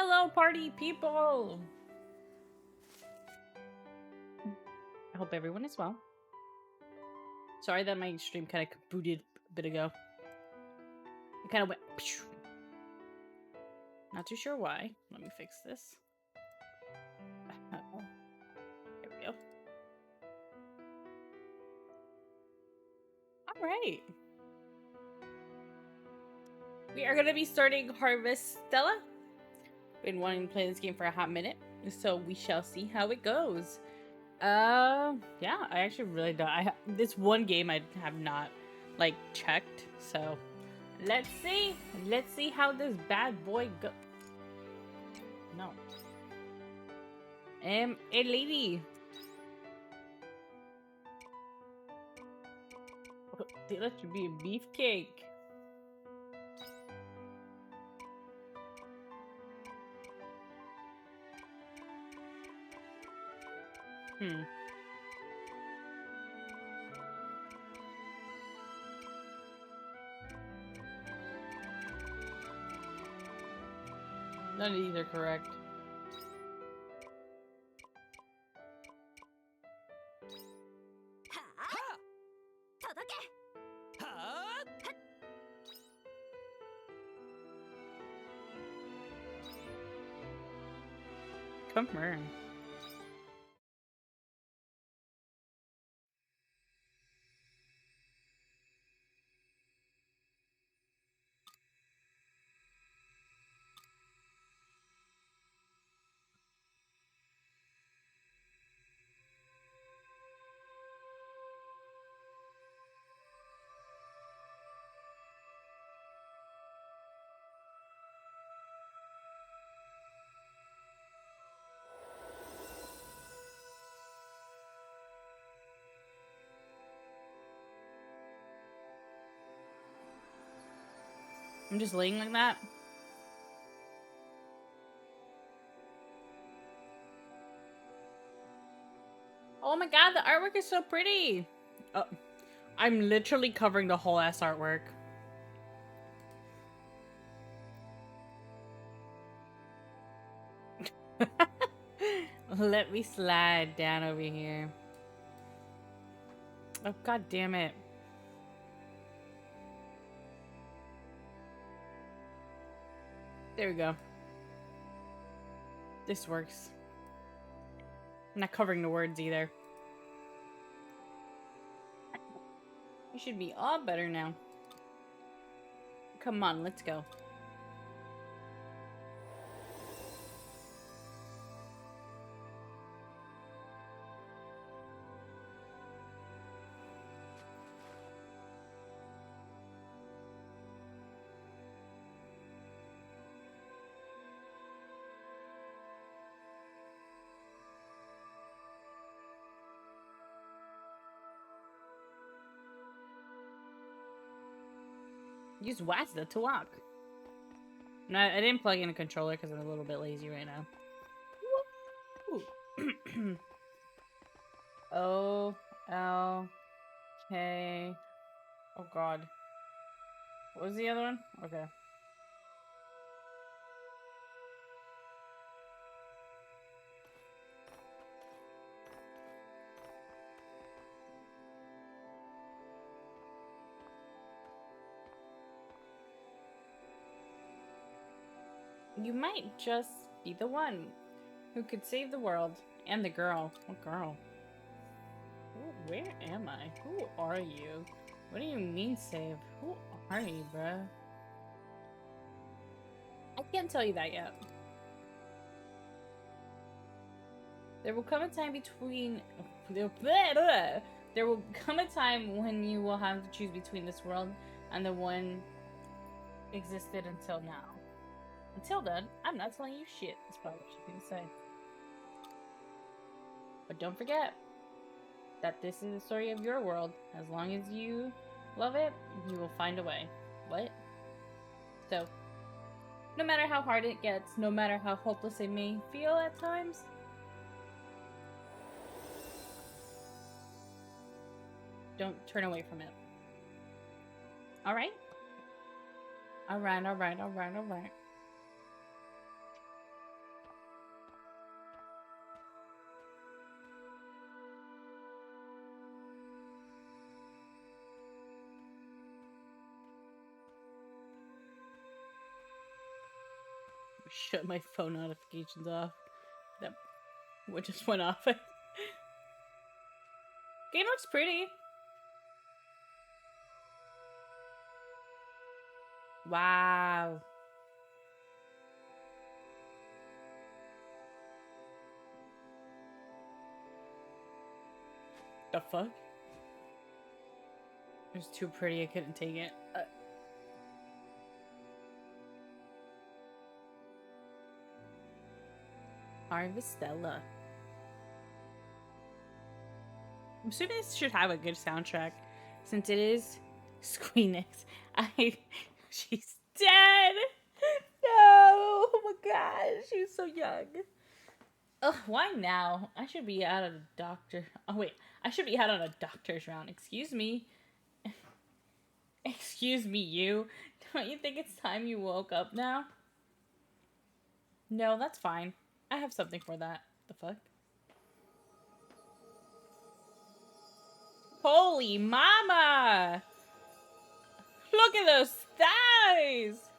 Hello, party people! I hope everyone is well. Sorry that my stream kind of booted a bit ago. It kind of went... Phew. Not too sure why. Let me fix this. There we go. Alright. We are going to be starting Harvestella. Been wanting to play this game for a hot minute, so we shall see how it goes. Yeah, I actually really don't. This one game I have not, like, checked, so let's see. Let's see how this bad boy go. No. A lady. That should be a beefcake. None of these are correct. Come on. I'm just laying like that. Oh my god, the artwork is so pretty! Oh, I'm literally covering the whole ass artwork. Let me slide down over here. Oh, god damn it. There we go. This works. I'm not covering the words either. You should be all better now. Come on, let's go. Use WASD to walk. No, I didn't plug in a controller because I'm a little bit lazy right now. O L K. Oh god. What was the other one? Okay. You might just be the one who could save the world and the girl. What girl? Ooh, where am I? Who are you? What do you mean save? Who are you, bruh? I can't tell you that yet. There will come a time between... There will come a time when you will have to choose between this world and the one existed until now. Until then, I'm not telling you shit. That's probably what she's gonna say. But don't forget that this is the story of your world. As long as you love it, you will find a way. What? So, no matter how hard it gets, no matter how hopeless it may feel at times, don't turn away from it. Alright? Alright. Shut my phone notifications off. That what just went off. Game looks pretty. Wow. The fuck? It was too pretty, I couldn't take it. Harvestella. I'm assuming this should have a good soundtrack, since it is Squeenix. She's dead! No! Oh my god, she was so young. Ugh, why now? I should be out of the doctor. Oh wait, I should be out on a doctor's round. Excuse me. Excuse me, you. Don't you think it's time you woke up now? No, that's fine. I have something for that. The fuck? Holy mama! Look at those thighs!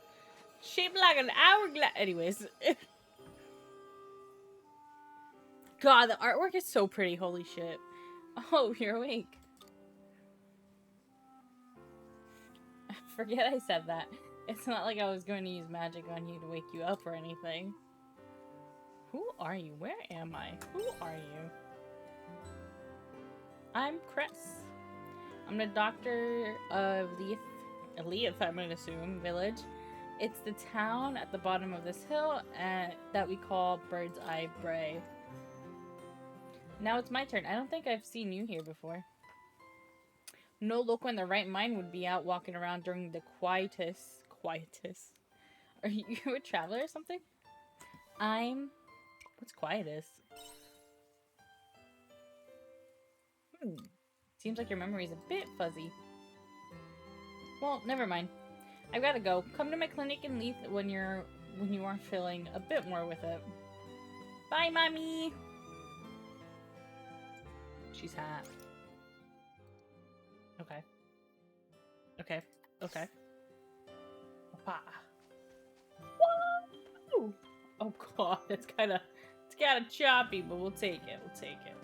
Shaped like an hourglass. Anyways. God, the artwork is so pretty. Holy shit. Oh, you're awake. Forget I said that. It's not like I was going to use magic on you to wake you up or anything. Who are you? Where am I? Who are you? I'm Cress. I'm the doctor of Lilith, I'm going to assume, village. It's the town at the bottom of this hill that we call Bird's Eye Bray. Now it's my turn. I don't think I've seen you here before. No local in their right mind would be out walking around during the quietus. Are you a traveler or something? What's quietus? Seems like your memory's a bit fuzzy. Well, never mind. I've gotta go. Come to my clinic in Leith when you are feeling a bit more with it. Bye, mommy! She's hot. Okay. Okay. Okay. Opa. Woo! Oh god, it's kinda choppy, but we'll take it. We'll take it.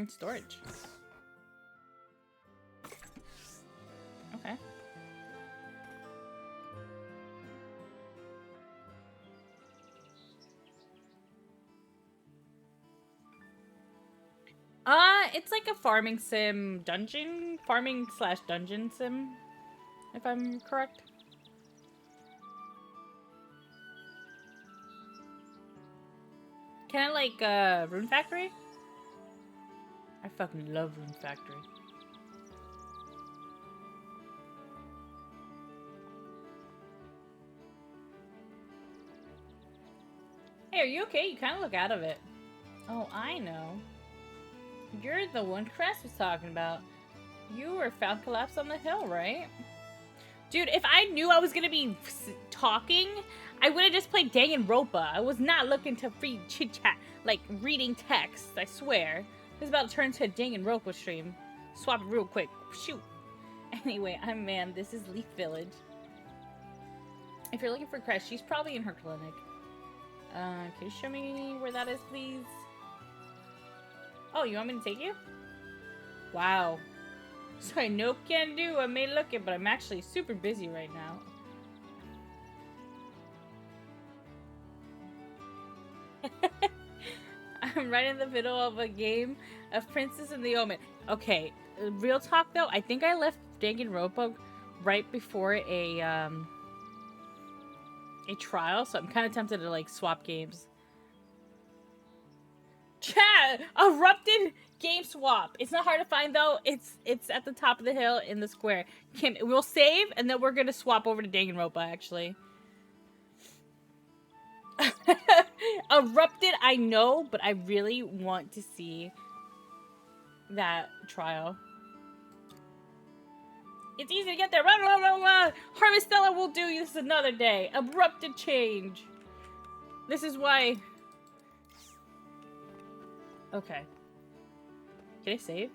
Storage. Okay. It's like a farming sim dungeon, farming/dungeon sim, if I'm correct. Kinda like, Rune Factory? I fucking love Rune Factory. Hey, are you okay? You kinda look out of it. Oh, I know. You're the one Cress was talking about. You were found collapsed on the hill, right? Dude, if I knew I was gonna be talking, I would have just played Danganronpa. I was not looking to free chit-chat, like reading text, I swear. This is about to turn to a Danganronpa stream. Swap it real quick. Shoot. Anyway, I'm Man. This is Lilith Village. If you're looking for Cress, she's probably in her clinic. Can you show me where that is, please? Oh, you want me to take you? Wow. Sorry, no can do. I may look it, but I'm actually super busy right now. I'm right in the middle of a game of Princess and the Omen. Okay, real talk though, I think I left Danganronpa right before a trial, so I'm kind of tempted to like swap games. Chat! Erupted game swap. It's not hard to find though. It's at the top of the hill in the square. Kim, we'll save and then we're gonna swap over to Danganronpa actually. Erupted, I know, but I really want to see that trial. It's easy to get there. Run, run, run, run. Harvestella will do this another day. Erupted change. This is why. Okay. Can I save?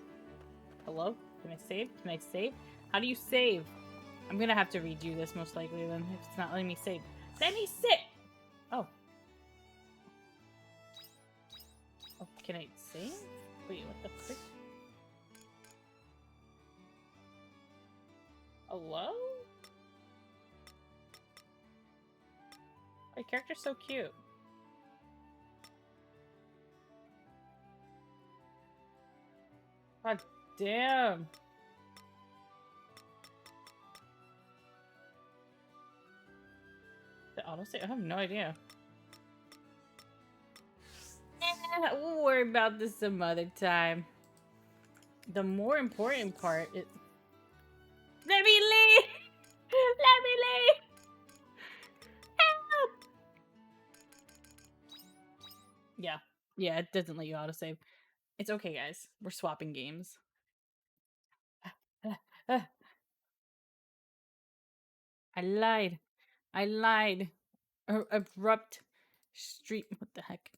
Hello? Can I save? Can I save? How do you save? I'm gonna have to redo this most likely then, if it's not letting me save. Let me sit! Oh. Oh, can I save? Wait, what the frick? Hello? My character's so cute. God damn. The autosave? I have no idea. We'll worry about this some other time. The more important part is... Let me leave! Let me leave! Help! Yeah. Yeah, it doesn't let you autosave. It's okay, guys. We're swapping games. I lied. I lied. Abrupt street. What the heck?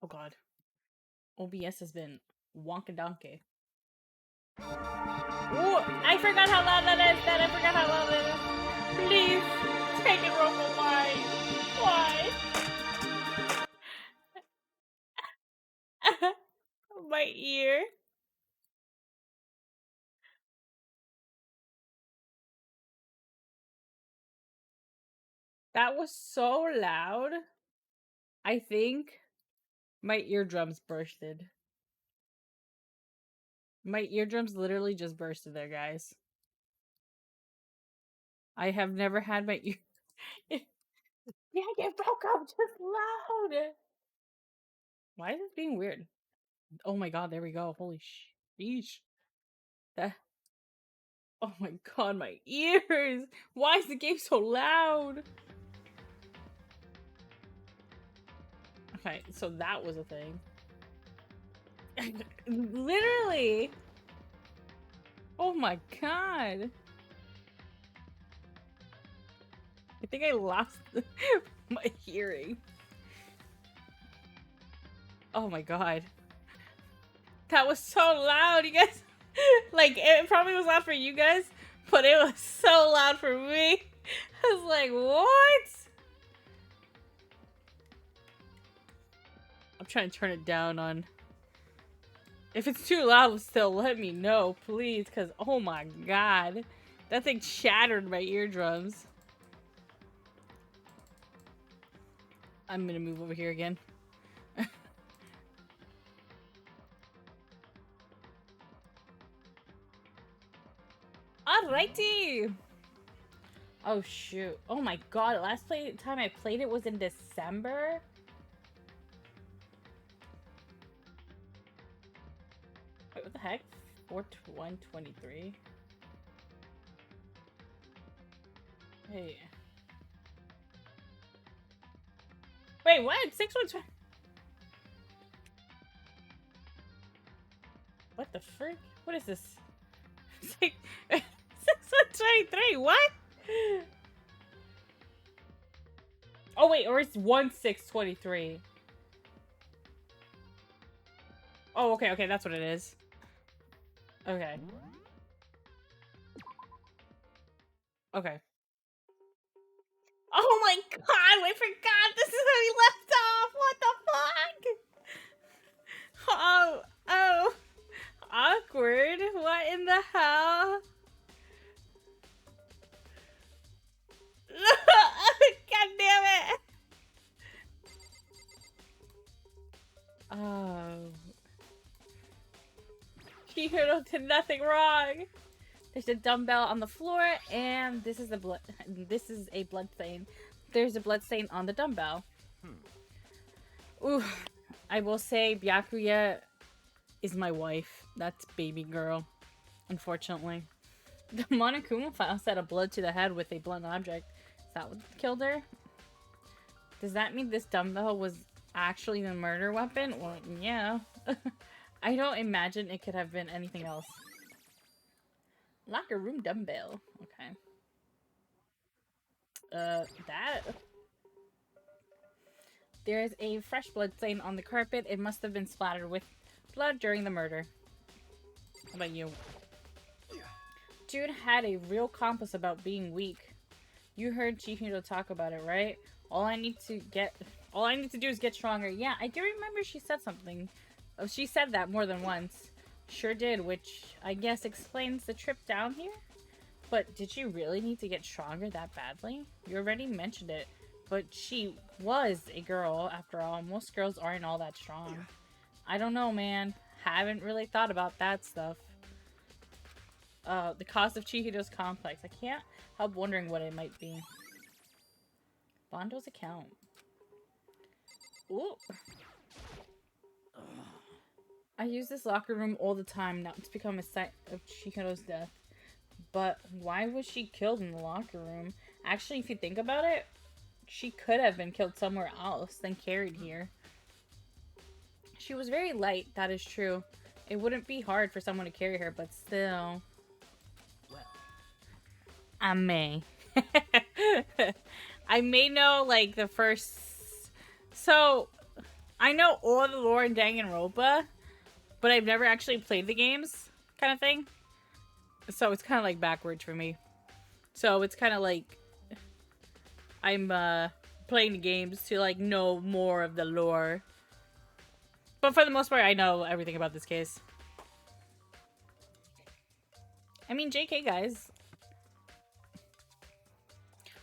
Oh god. OBS has been wonka-donkey. Ooh, I forgot how loud that is! I forgot how loud that is! Please! Take it, Robo, why? Why? My ear. That was so loud. I think my eardrums bursted. My eardrums literally just bursted there, guys. I have never had my ear... Yeah, it broke up just loud! Why is this being weird? Oh my god, there we go. Holy sheesh. That... Oh my god, my ears! Why is the game so loud? Okay, so that was a thing. Literally! Oh my god! I think I lost my hearing. Oh my god. That was so loud, you guys! Like, it probably was loud for you guys, but it was so loud for me. I was like, what? I'm trying to turn it down on... If it's too loud still, let me know, please, because oh my god. That thing shattered my eardrums. I'm gonna move over here again. Alrighty! Oh shoot. Oh my god, last time I played it was in December? Wait, what the heck? 4/1/23? Wait. Wait, what? 6/1/20? What the frick? What is this? 6/1/23? What? Oh wait, or it's 1/6/23. Oh, okay, okay, that's what it is. Okay. Okay. Oh my god, I forgot! This is how we left off! What the fuck? Oh, oh. Awkward. What in the hell? God damn it! Oh. Chihiro did nothing wrong. There's a dumbbell on the floor, and this is a blood. This is a blood stain. There's a blood stain on the dumbbell. Ooh, I will say Byakuya is my wife. That's baby girl, unfortunately. The Monokuma file said a blood to the head with a blunt object. Is that what killed her? Does that mean this dumbbell was actually the murder weapon? Well, yeah. I don't imagine it could have been anything else. Locker room dumbbell. Okay. That... There is a fresh blood stain on the carpet. It must have been splattered with blood during the murder. How about you? Dude had a real compass about being weak. You heard Chief Hito talk about it, right? All I need to do is get stronger. Yeah, I do remember she said something. Oh, she said that more than once. Sure did, which I guess explains the trip down here. But did she really need to get stronger that badly? You already mentioned it. But she was a girl, after all. Most girls aren't all that strong. I don't know, man. Haven't really thought about that stuff. The cause of Chihito's complex. I can't help wondering what it might be. Bondo's account. Ooh. I use this locker room all the time now. It's become a site of Chihito's death. But why was she killed in the locker room? Actually, if you think about it, she could have been killed somewhere else than carried here. She was very light, that is true. It wouldn't be hard for someone to carry her, but still... Well, I may. I may know, like, the first... So, I know all the lore in Danganronpa, but I've never actually played the games, kind of thing. So it's kind of like backwards for me. So it's kind of like I'm playing the games to like know more of the lore. But for the most part, I know everything about this case. I mean, JK, guys.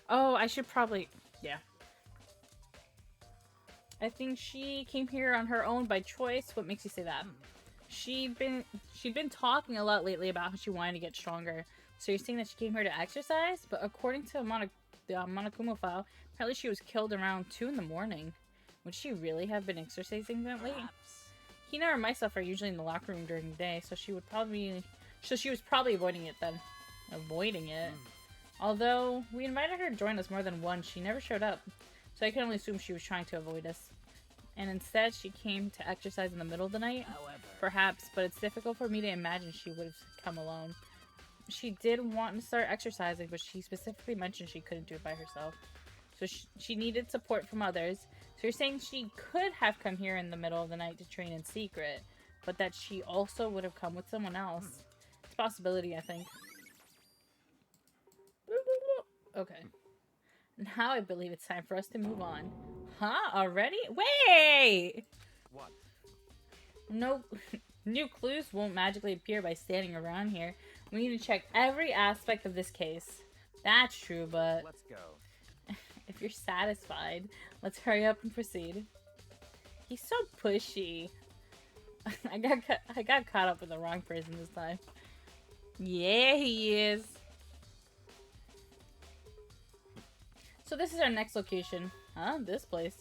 Oh, I should probably... Yeah. I think she came here on her own by choice. What makes you say that? She'd been talking a lot lately about how she wanted to get stronger. So you're saying that she came here to exercise? But according to the Monokuma file, apparently she was killed around 2 in the morning. Would she really have been exercising that late? Hina or myself are usually in the locker room during the day, so she was probably avoiding it then. Avoiding it. Although, we invited her to join us more than once, she never showed up. So I can only assume she was trying to avoid us. And instead, she came to exercise in the middle of the night? However. Perhaps, but it's difficult for me to imagine she would have come alone. She did want to start exercising, but she specifically mentioned she couldn't do it by herself. So she needed support from others. So you're saying she could have come here in the middle of the night to train in secret, but that she also would have come with someone else. It's a possibility, I think. Okay. Now I believe it's time for us to move on. Huh? Already? Wait! What? No, new clues won't magically appear by standing around here. We need to check every aspect of this case. That's true, but... Let's go. If you're satisfied, let's hurry up and proceed. He's so pushy. I got caught up with the wrong person this time. Yeah, he is. So this is our next location. Huh? This place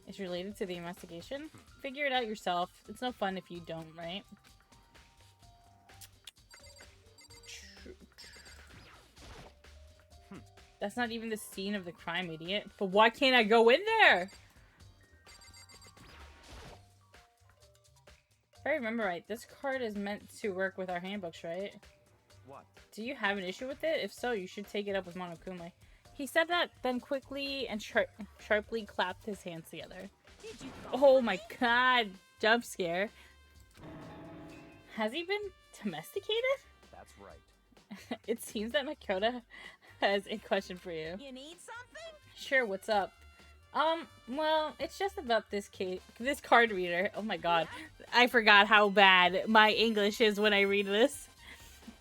is related to the investigation? Figure it out yourself. It's no fun if you don't, right? That's not even the scene of the crime, idiot. But why can't I go in there? If I remember right, this card is meant to work with our handbooks, right? What? Do you have an issue with it? If so, you should take it up with Monokuma. He said that, then quickly and sharply clapped his hands together. Oh my god, jump scare. Has he been domesticated? That's right. It seems that Makoto has a question for you. You need something? Sure, what's up? Well, it's just about this card reader. Oh my god, I forgot how bad my English is when I read this.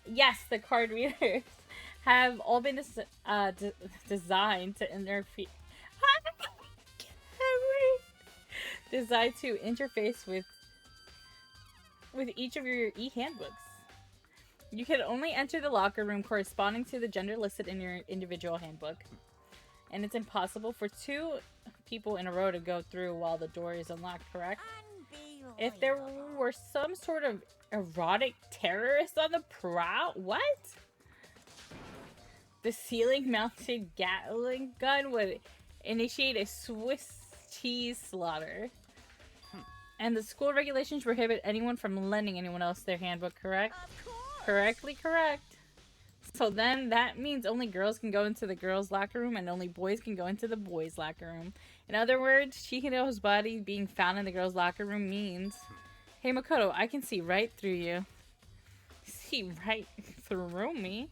Yes, the card readers have all been designed to interface. Designed to interface with each of your e-handbooks. You can only enter the locker room corresponding to the gender listed in your individual handbook. And it's impossible for 2 people in a row to go through while the door is unlocked, correct? If there were some sort of erotic terrorist on the prowl... What? The ceiling-mounted Gatling gun would initiate a Swiss cheese slaughter. And the school regulations prohibit anyone from lending anyone else their handbook, correct? Correctly correct. So then that means only girls can go into the girls' locker room and only boys can go into the boys' locker room. In other words, Shihido's body being found in the girls' locker room means... Hey Makoto, I can see right through you. See right through me?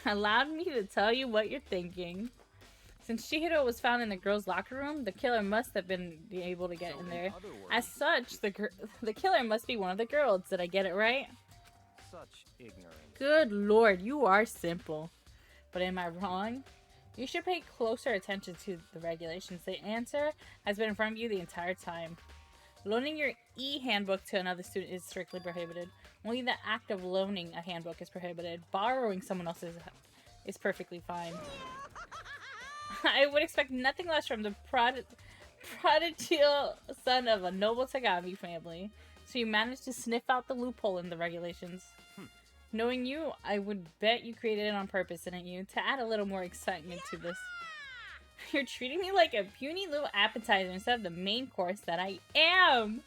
Allowed me to tell you what you're thinking. Since Shihido was found in the girls' locker room, the killer must have been able to get in there. As such, the killer must be one of the girls. Did I get it right? Such ignorance. Good lord, you are simple. But am I wrong? You should pay closer attention to the regulations. The answer has been in front of you the entire time. Loaning your e-handbook to another student is strictly prohibited. Only the act of loaning a handbook is prohibited. Borrowing someone else's is perfectly fine. I would expect nothing less from the prodigal son of a noble Tagami family. So you managed to sniff out the loophole in the regulations. Knowing you, I would bet you created it on purpose, didn't you? To add a little more excitement to this. You're treating me like a puny little appetizer instead of the main course that I am.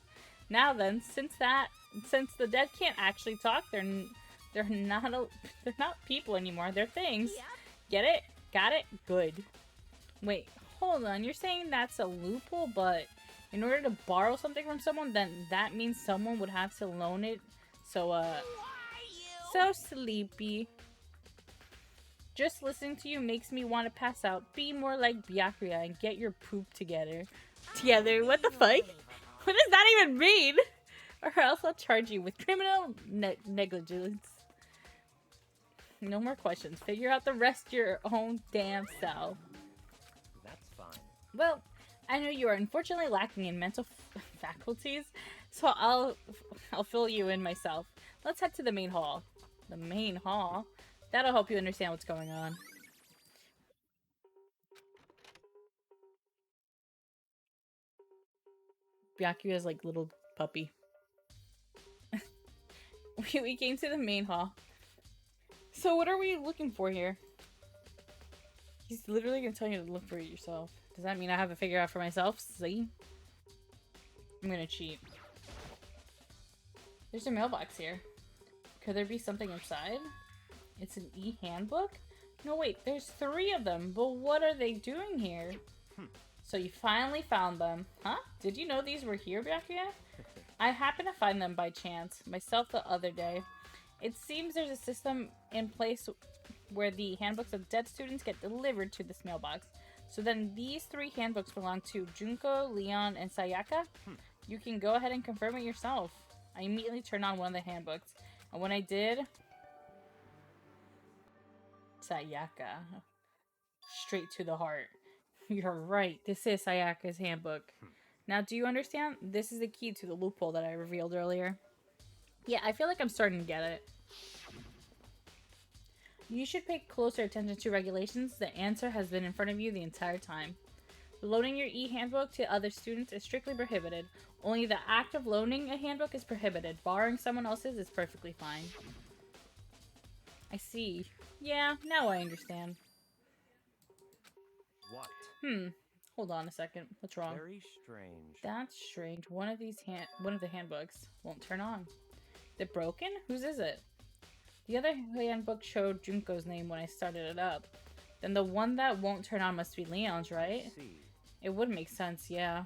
Now then, since the dead can't actually talk, they're not people anymore. They're things. Get it? Got it? Good. Wait, hold on. You're saying that's a loophole, but in order to borrow something from someone, then that means someone would have to loan it. So so sleepy. Just listening to you makes me want to pass out. Be more like Byakuya and get your poop together. What the fuck? What does that even mean? Or else I'll charge you with criminal negligence. No more questions. Figure out the rest your own damn self. That's fine. Well, I know you are unfortunately lacking in mental faculties, so I'll fill you in myself. Let's head to the main hall. The main hall? That'll help you understand what's going on. Byakuya's like little puppy. We came to the main hall. So what are we looking for here? He's literally gonna tell you to look for it yourself. Does that mean I have to figure it out for myself? See? I'm gonna cheat. There's a mailbox here. Could there be something inside? It's an e-handbook? No, wait, there's 3 of them, but what are they doing here? So you finally found them. Huh? Did you know these were here, Byakuya? I happened to find them by chance, myself the other day. It seems there's a system in place where the handbooks of dead students get delivered to this mailbox. So then these 3 handbooks belong to Junko, Leon, and Sayaka? You can go ahead and confirm it yourself. I immediately turned on one of the handbooks, and when I did... Sayaka. Straight to the heart. You're right, this is Sayaka's handbook. Now, do you understand? This is the key to the loophole that I revealed earlier. Yeah, I feel like I'm starting to get it. You should pay closer attention to regulations. The answer has been in front of you the entire time. Loaning your e-handbook to other students is strictly prohibited. Only the act of loaning a handbook is prohibited. Borrowing someone else's is perfectly fine. I see. Yeah, now I understand. What? Hold on a second. What's wrong? Very strange. That's strange. One of the handbooks won't turn on. Is it broken? Whose is it? The other handbook showed Junko's name when I started it up. Then the one that won't turn on must be Leon's, right? It would make sense, yeah.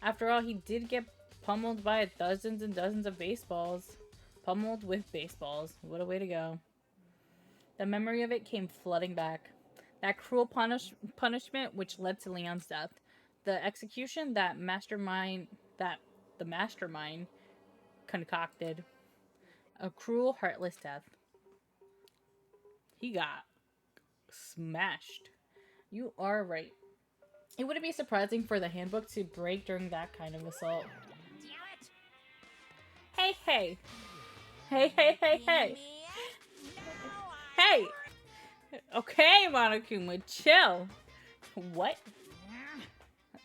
After all, he did get pummeled by dozens and dozens of baseballs. Pummeled with baseballs. What a way to go. The memory of it came flooding back. That cruel punishment which led to Leon's death. The execution that the mastermind concocted. A cruel, heartless death. He got smashed. You are right. It wouldn't be surprising for the handbook to break during that kind of assault. Hey, hey. Hey, hey, hey, hey. Hey! Okay, Monokuma, chill. What?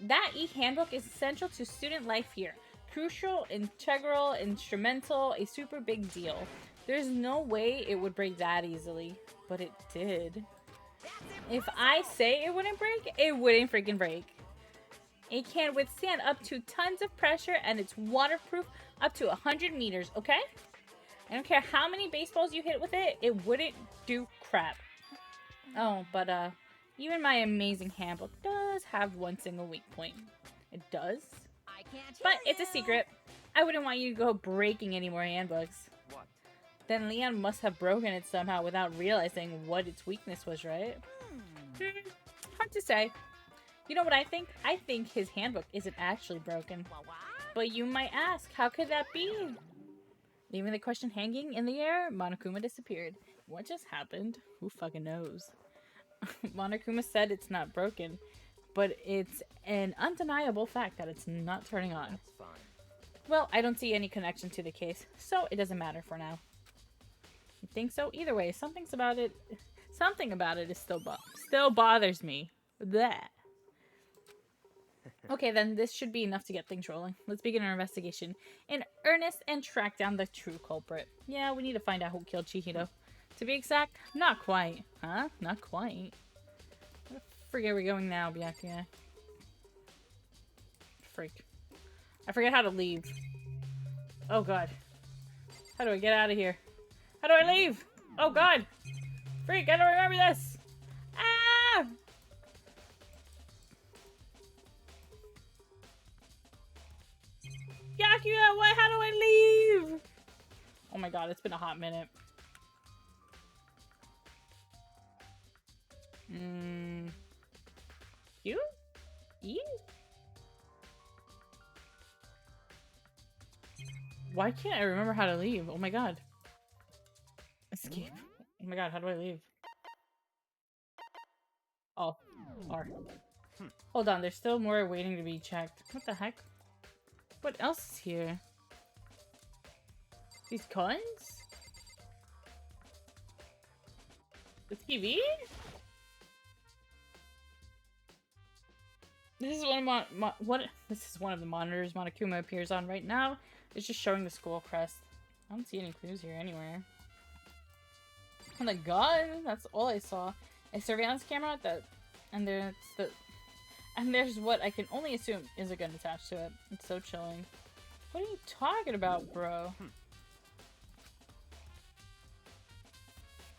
That e-handbook is essential to student life here. Crucial, integral, instrumental, a super big deal. There's no way it would break that easily, but it did. If I say it wouldn't break, it wouldn't freaking break. It can withstand up to tons of pressure and it's waterproof up to 100 meters, okay? I don't care how many baseballs you hit with it, it wouldn't do crap. Oh, but even my amazing handbook does have one single weak point. It does? But it's a secret. I wouldn't want you to go breaking any more handbooks. What? Then Leon must have broken it somehow without realizing what its weakness was, right? Hard to say. You know what I think? I think his handbook isn't actually broken. But you might ask, how could that be? Leaving the question hanging in the air, Monokuma disappeared. What just happened? Who fucking knows? Monokuma said it's not broken, but it's an undeniable fact that it's not turning on. That's fine. Well, I don't see any connection to the case, so it doesn't matter for now. You think so? Either way, something about it is still bothers me. Bleh. Okay, then this should be enough to get things rolling. Let's begin our investigation in earnest and track down the true culprit. Yeah, we need to find out who killed Chihiro. To be exact, not quite. Huh? Not quite. Where the frig are we going now, Byakuya? Freak. I forget how to leave. Oh god. How do I get out of here? How do I leave? Oh god! Freak, I don't remember this! Ah! Byakuya, what? How do I leave? Oh my god, it's been a hot minute. Q? E? Why can't I remember how to leave? Oh my god. Escape. Oh my god, how do I leave? Oh, R. Hold on, there's still more waiting to be checked. What the heck? What else is here? These coins? The TV? This is one of the monitors Monokuma appears on right now. It's just showing the school crest. I don't see any clues here anywhere. And a gun? That's all I saw. A surveillance camera and there's what I can only assume is a gun attached to it. It's so chilling. What are you talking about, bro?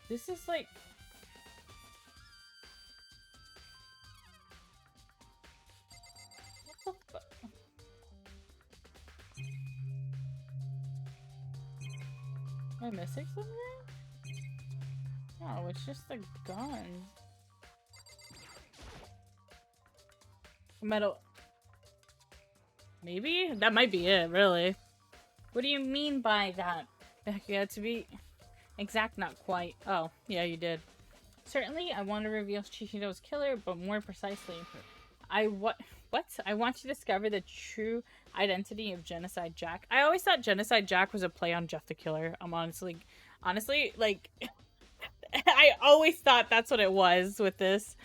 This is like... What the fuck? Am I missing something? No, it's just a gun. Metal. Maybe? That might be it, really. What do you mean by that? Yeah, to be exact, not quite. Oh, yeah, you did. Certainly, I want to reveal Chihiro's killer, but more precisely, I want to discover the true identity of Genocide Jack. I always thought Genocide Jack was a play on Jeff the Killer. I'm honestly, like, I always thought that's what it was with this.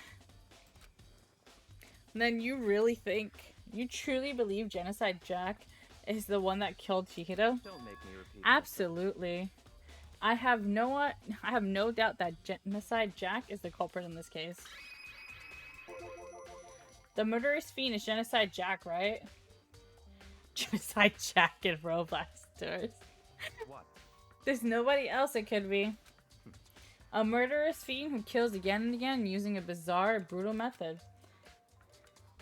And then you truly believe Genocide Jack is the one that killed Chihiro? Don't make me repeat. Absolutely. I have no doubt that Genocide Jack is the culprit in this case. The murderous fiend is Genocide Jack, right? Genocide Jack and Roblox stores. What? There's nobody else it could be. A murderous fiend who kills again and again using a bizarre, brutal method.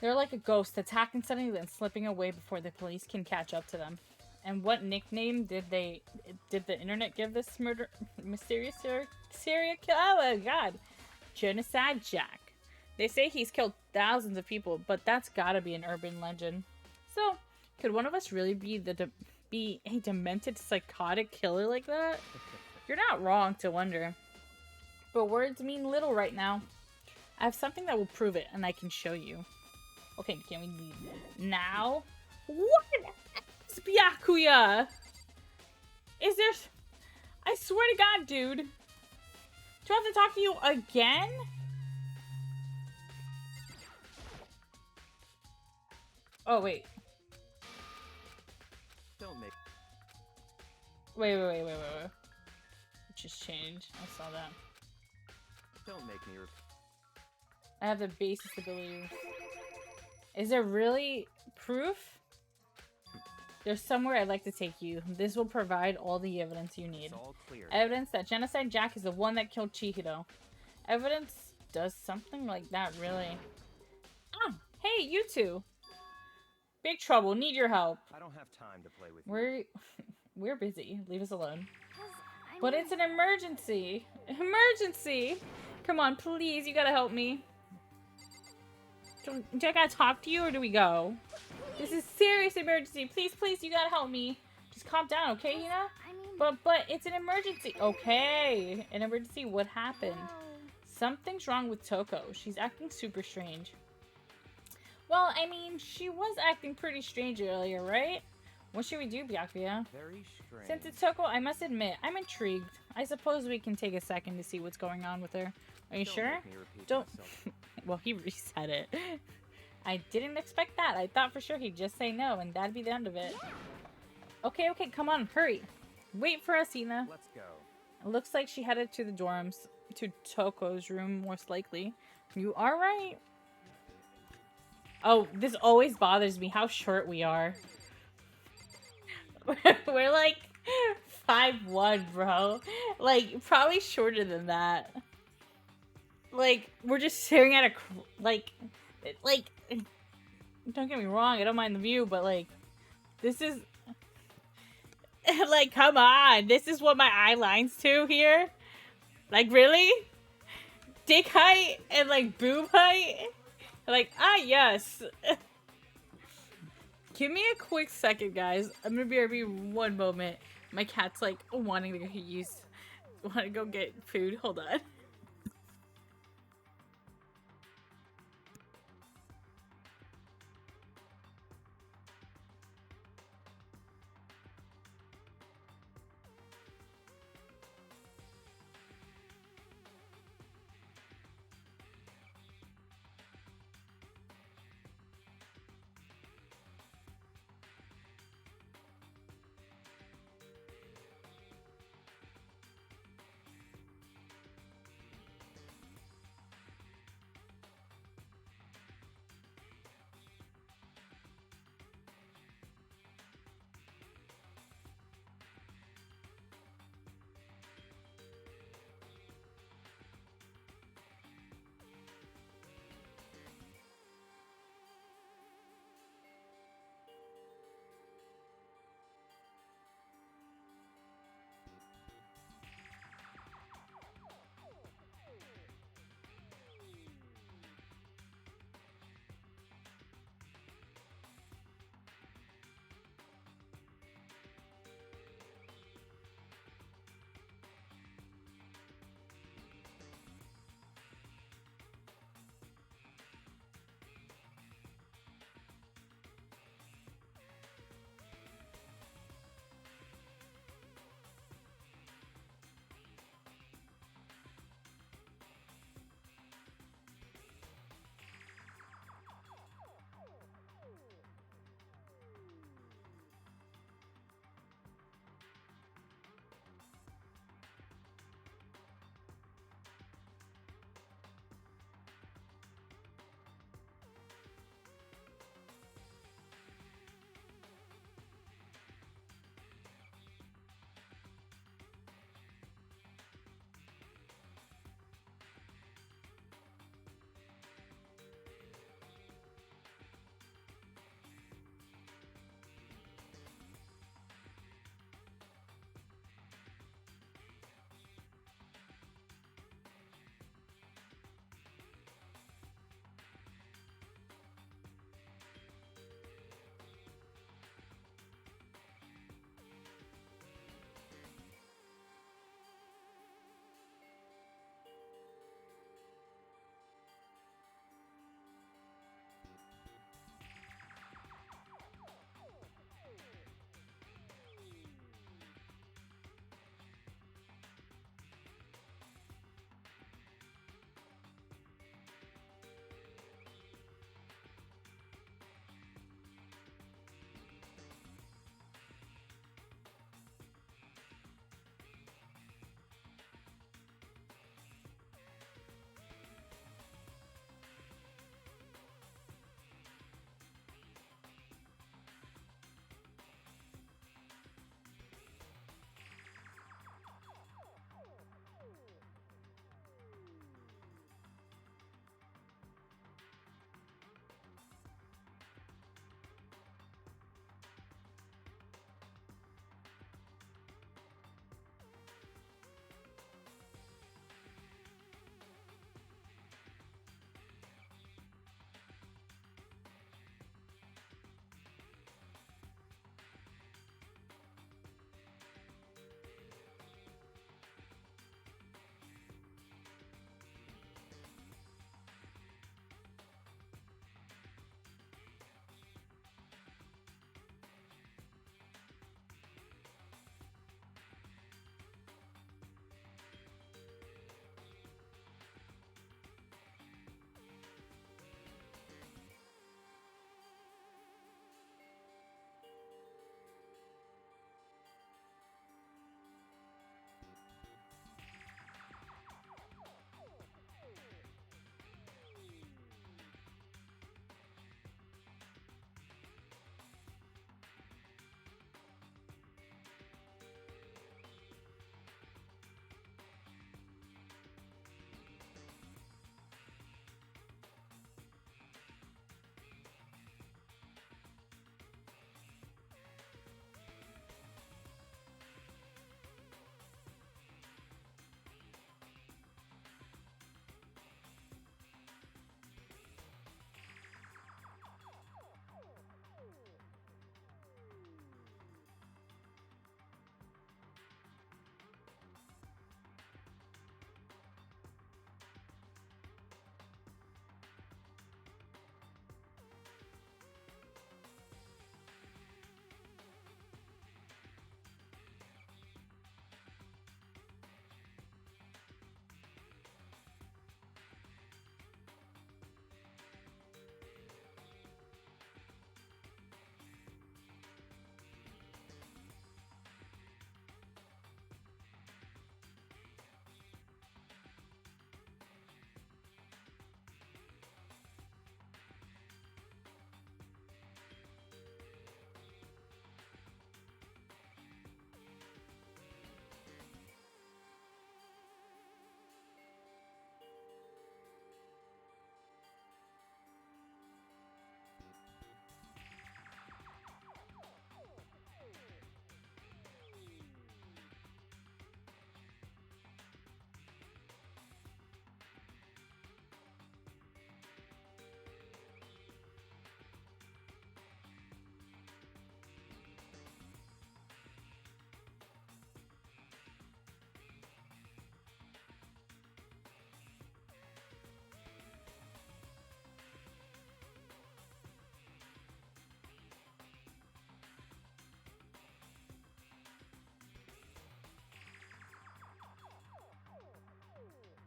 They're like a ghost, attacking suddenly then slipping away before the police can catch up to them. And what nickname did the internet give this mysterious serial killer? Oh my god. Genocide Jack. They say he's killed thousands of people, but that's gotta be an urban legend. So, could one of us really be a demented, psychotic killer like that? You're not wrong to wonder. But words mean little right now. I have something that will prove it, and I can show you. Okay, can we leave now? What? Byakuya! Is there... I swear to God, dude. Do I have to talk to you again? Oh, wait. Don't make. Wait. just changed. I saw that. Don't make me repeat. I have the basest ability. Is there really proof? There's somewhere I'd like to take you. This will provide all the evidence you need. It's all clear. Evidence that Genocide Jack is the one that killed Chihiro. Evidence does something like that, really. Ah, hey, you two. Big trouble. Need your help. I don't have time to play with you. We're busy. Leave us alone. I But mean, it's an emergency. Emergency. Come on, please. You gotta help me. Do I gotta talk to you or do we go? This is serious emergency. Please, please, you gotta help me. Just calm down, okay, Hina? I mean, But it's an emergency. Okay. An emergency. What happened? no. Something's wrong with Toko. She's acting super strange. Well, I mean, she was acting pretty strange earlier, right? What should we do, Byakuya? Very strange. Since it's Toko, I must admit, I'm intrigued. I suppose we can take a second to see what's going on with her. Are you Don't sure? make me repeat Don't. myself. Well, he reset it. I didn't expect that. I thought for sure he'd just say no, and that'd be the end of it. Okay, come on, hurry. Wait for us, Hina. Let's go. It looks like she headed to the dorms. To Toko's room, most likely. You are right. Oh, this always bothers me, how short we are. We're like 5'1", bro. Like, probably shorter than that. Like, we're just staring at a... Like, don't get me wrong, I don't mind the view, but like, this is... Like, come on. This is what my eye lines to here? Like, really? Dick height and, like, boob height? Like, ah, yes. Give me a quick second, guys. I'm gonna be RB one moment. My cat's, like, wanting to want to go get food. Hold on.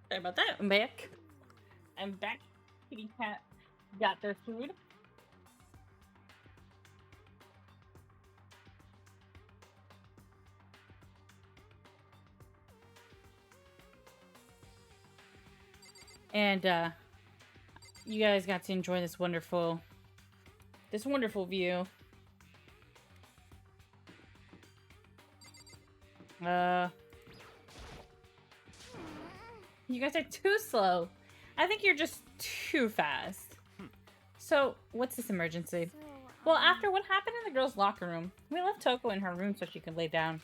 Sorry about that. I'm back. I'm back. Kitty cat got their food. And you guys got to enjoy this wonderful view. You guys are too slow. I think you're just too fast. So, what's this emergency? Well, after what happened in the girls' locker room, we left Toko in her room so she could lay down.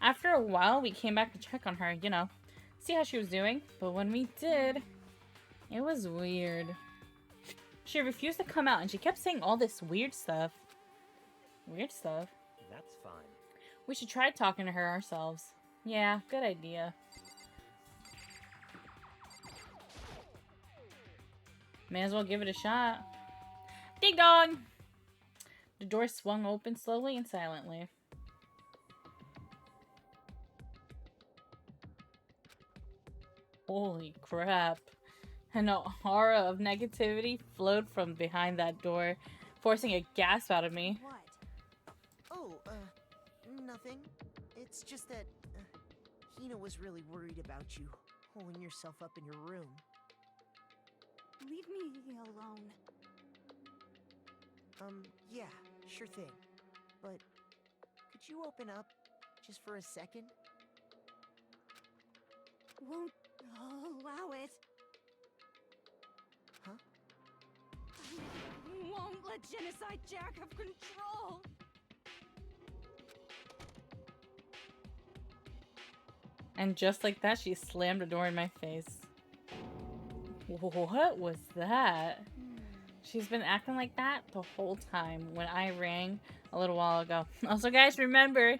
After a while, we came back to check on her, you know, see how she was doing. But when we did, it was weird. She refused to come out and she kept saying all this weird stuff. Weird stuff? That's fine. We should try talking to her ourselves. Yeah, good idea. May as well give it a shot. Ding dong! The door swung open slowly and silently. Holy crap. An aura of negativity flowed from behind that door, forcing a gasp out of me. What? Oh, nothing. It's just that Hina was really worried about you, holding yourself up in your room. Leave me alone. Yeah, sure thing. But could you open up just for a second? Won't allow it. Huh? I won't let Genocide Jack have control. And just like that, she slammed the door in my face. What was that? She's been acting like that the whole time when I rang a little while ago. Also, guys, remember,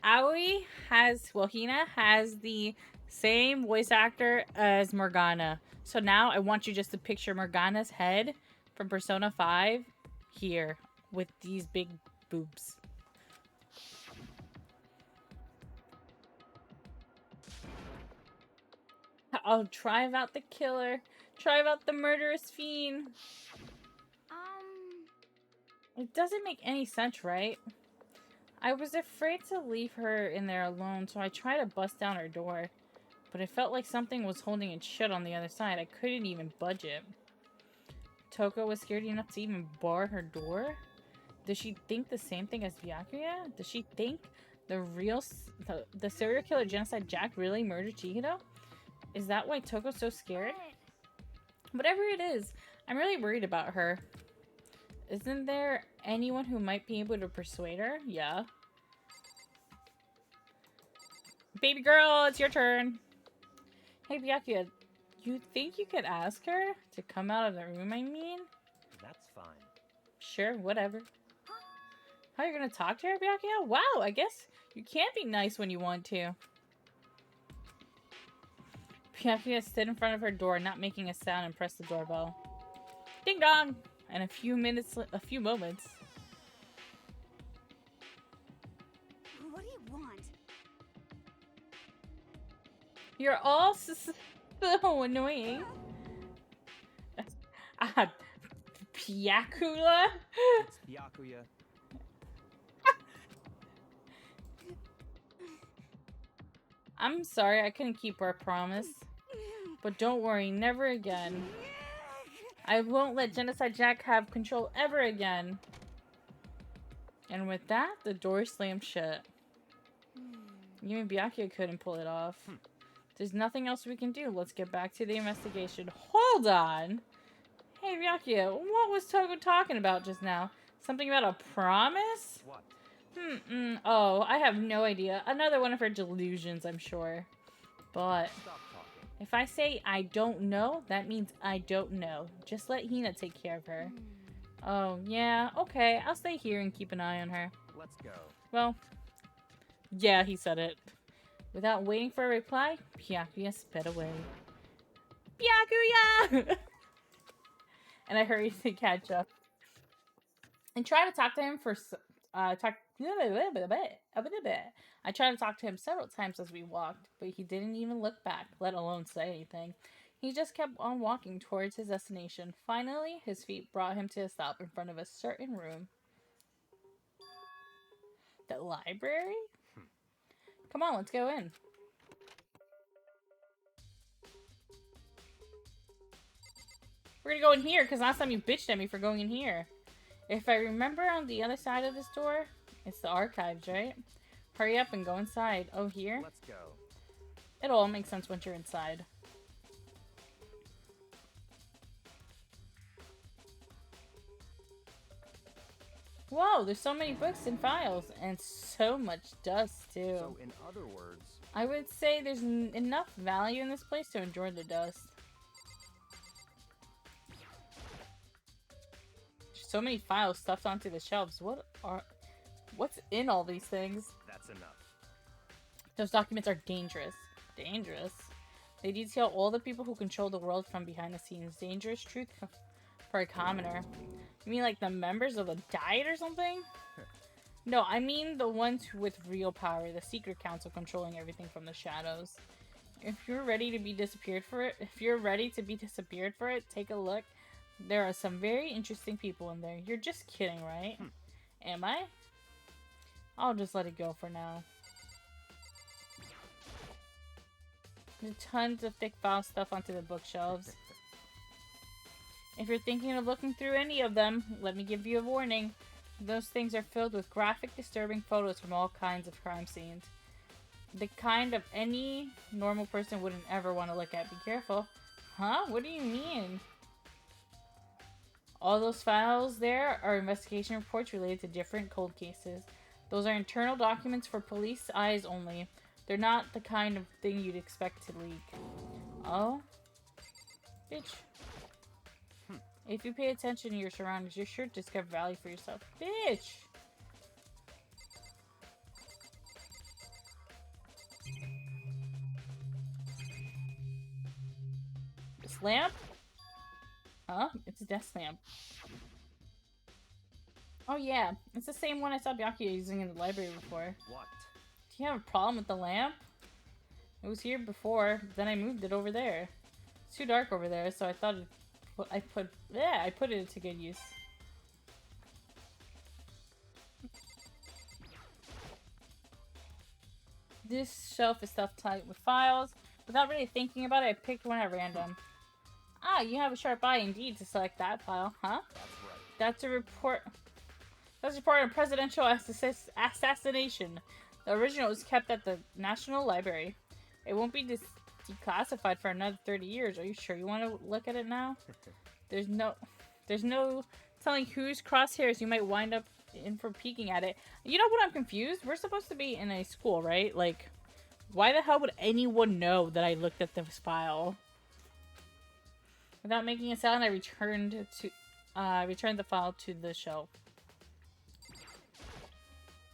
Aoi has, well, Hina has the same voice actor as Morgana. So now I want you just to picture Morgana's head from Persona 5 here with these big boobs. I'll drive out the killer. Drive out the murderous fiend. It doesn't make any sense, right? I was afraid to leave her in there alone, so I tried to bust down her door. But it felt like something was holding it shut on the other side. I couldn't even budge it. Toko was scared enough to even bar her door? Does she think the same thing as Byakuya? Does she think the serial killer Genocide Jack really murdered Chihiro? Is that why Toko's so scared? Whatever it is, I'm really worried about her. Isn't there anyone who might be able to persuade her? Yeah. Baby girl, it's your turn. Hey, Byakuya, you think you could ask her to come out of the room, I mean? That's fine. Sure, whatever. How are you gonna talk to her, Byakuya? Wow, I guess you can be nice when you want to. Byakuya stood in front of her door, not making a sound, and pressed the doorbell. Ding dong! And a few moments. What do you want? You're all so annoying. Byakuya? It's Byakuya. I'm sorry, I couldn't keep our promise. But don't worry, never again. I won't let Genocide Jack have control ever again. And with that, the door slammed shut. Even Byakuya couldn't pull it off. There's nothing else we can do. Let's get back to the investigation. Hold on! Hey Byakuya, what was Toko talking about just now? Something about a promise? What? Oh, I have no idea. Another one of her delusions, I'm sure. But Stop talking. if I say I don't know, that means I don't know. Just let Hina take care of her. Oh, yeah, okay. I'll stay here and keep an eye on her. Let's go. Well, yeah, he said it. Without waiting for a reply, Byakuya sped away. Byakuya! And I hurried to catch up. And try to talk to him for I tried to talk to him several times as we walked, but he didn't even look back, let alone say anything. He just kept on walking towards his destination. Finally, his feet brought him to a stop in front of a certain room. The library? Come on, let's go in. We're gonna go in here, because last time you bitched at me for going in here. If I remember, on the other side of this door, it's the archives, right? Hurry up and go inside. Oh, here? Let's go. It'll all make sense once you're inside. Whoa, there's so many books and files, and so much dust, too. So, in other words, I would say there's enough value in this place to enjoy the dust. So many files stuffed onto the shelves. What's in all these things? that's enough. Those documents are dangerous. Dangerous? They detail all the people who control the world from behind the scenes. Dangerous truth for a commoner. You mean like the members of the Diet or something? No, I mean the ones with real power. The secret council controlling everything from the shadows. If you're ready to be disappeared for it, take a look. There are some very interesting people in there. You're just kidding, right? Am I? I'll just let it go for now. There's tons of thick file stuff onto the bookshelves. If you're thinking of looking through any of them, let me give you a warning. Those things are filled with graphic, disturbing photos from all kinds of crime scenes. The kind of any normal person wouldn't ever want to look at. Be careful. Huh? What do you mean? All those files there are investigation reports related to different cold cases. Those are internal documents for police eyes only. They're not the kind of thing you'd expect to leak. Oh? Bitch. If you pay attention to your surroundings, you're sure to discover value for yourself. Bitch! This lamp? Huh? It's a desk lamp. Oh yeah, it's the same one I saw Byakuya using in the library before. What? Do you have a problem with the lamp? It was here before, then I moved it over there. It's too dark over there, so I thought I put it to good use. This shelf is stuffed tight with files. Without really thinking about it, I picked one at random. Ah, you have a sharp eye indeed to select that file, huh? That's right. That's a report. That's a report on presidential assassination. The original is kept at the National Library. It won't be declassified for another 30 years. Are you sure you want to look at it now? There's no telling whose crosshairs you might wind up in for peeking at it. You know what? I'm confused. We're supposed to be in a school, right? Like, why the hell would anyone know that I looked at this file? Without making a sound, I returned the file to the shelf.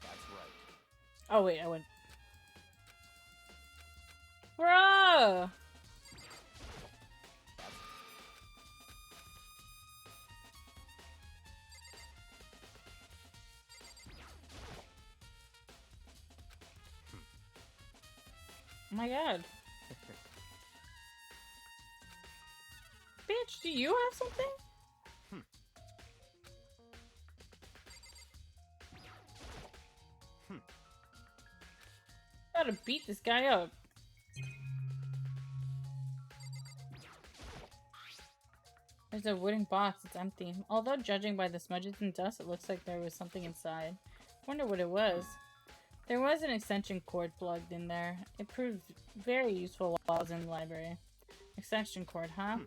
That's right. Oh wait, I went. Bruh! Oh my god. Bitch, do you have something? Gotta beat this guy up. There's a wooden box, it's empty. Although judging by the smudges and dust, it looks like there was something inside. Wonder what it was. There was an extension cord plugged in there. It proved very useful while I was in the library. Extension cord, huh?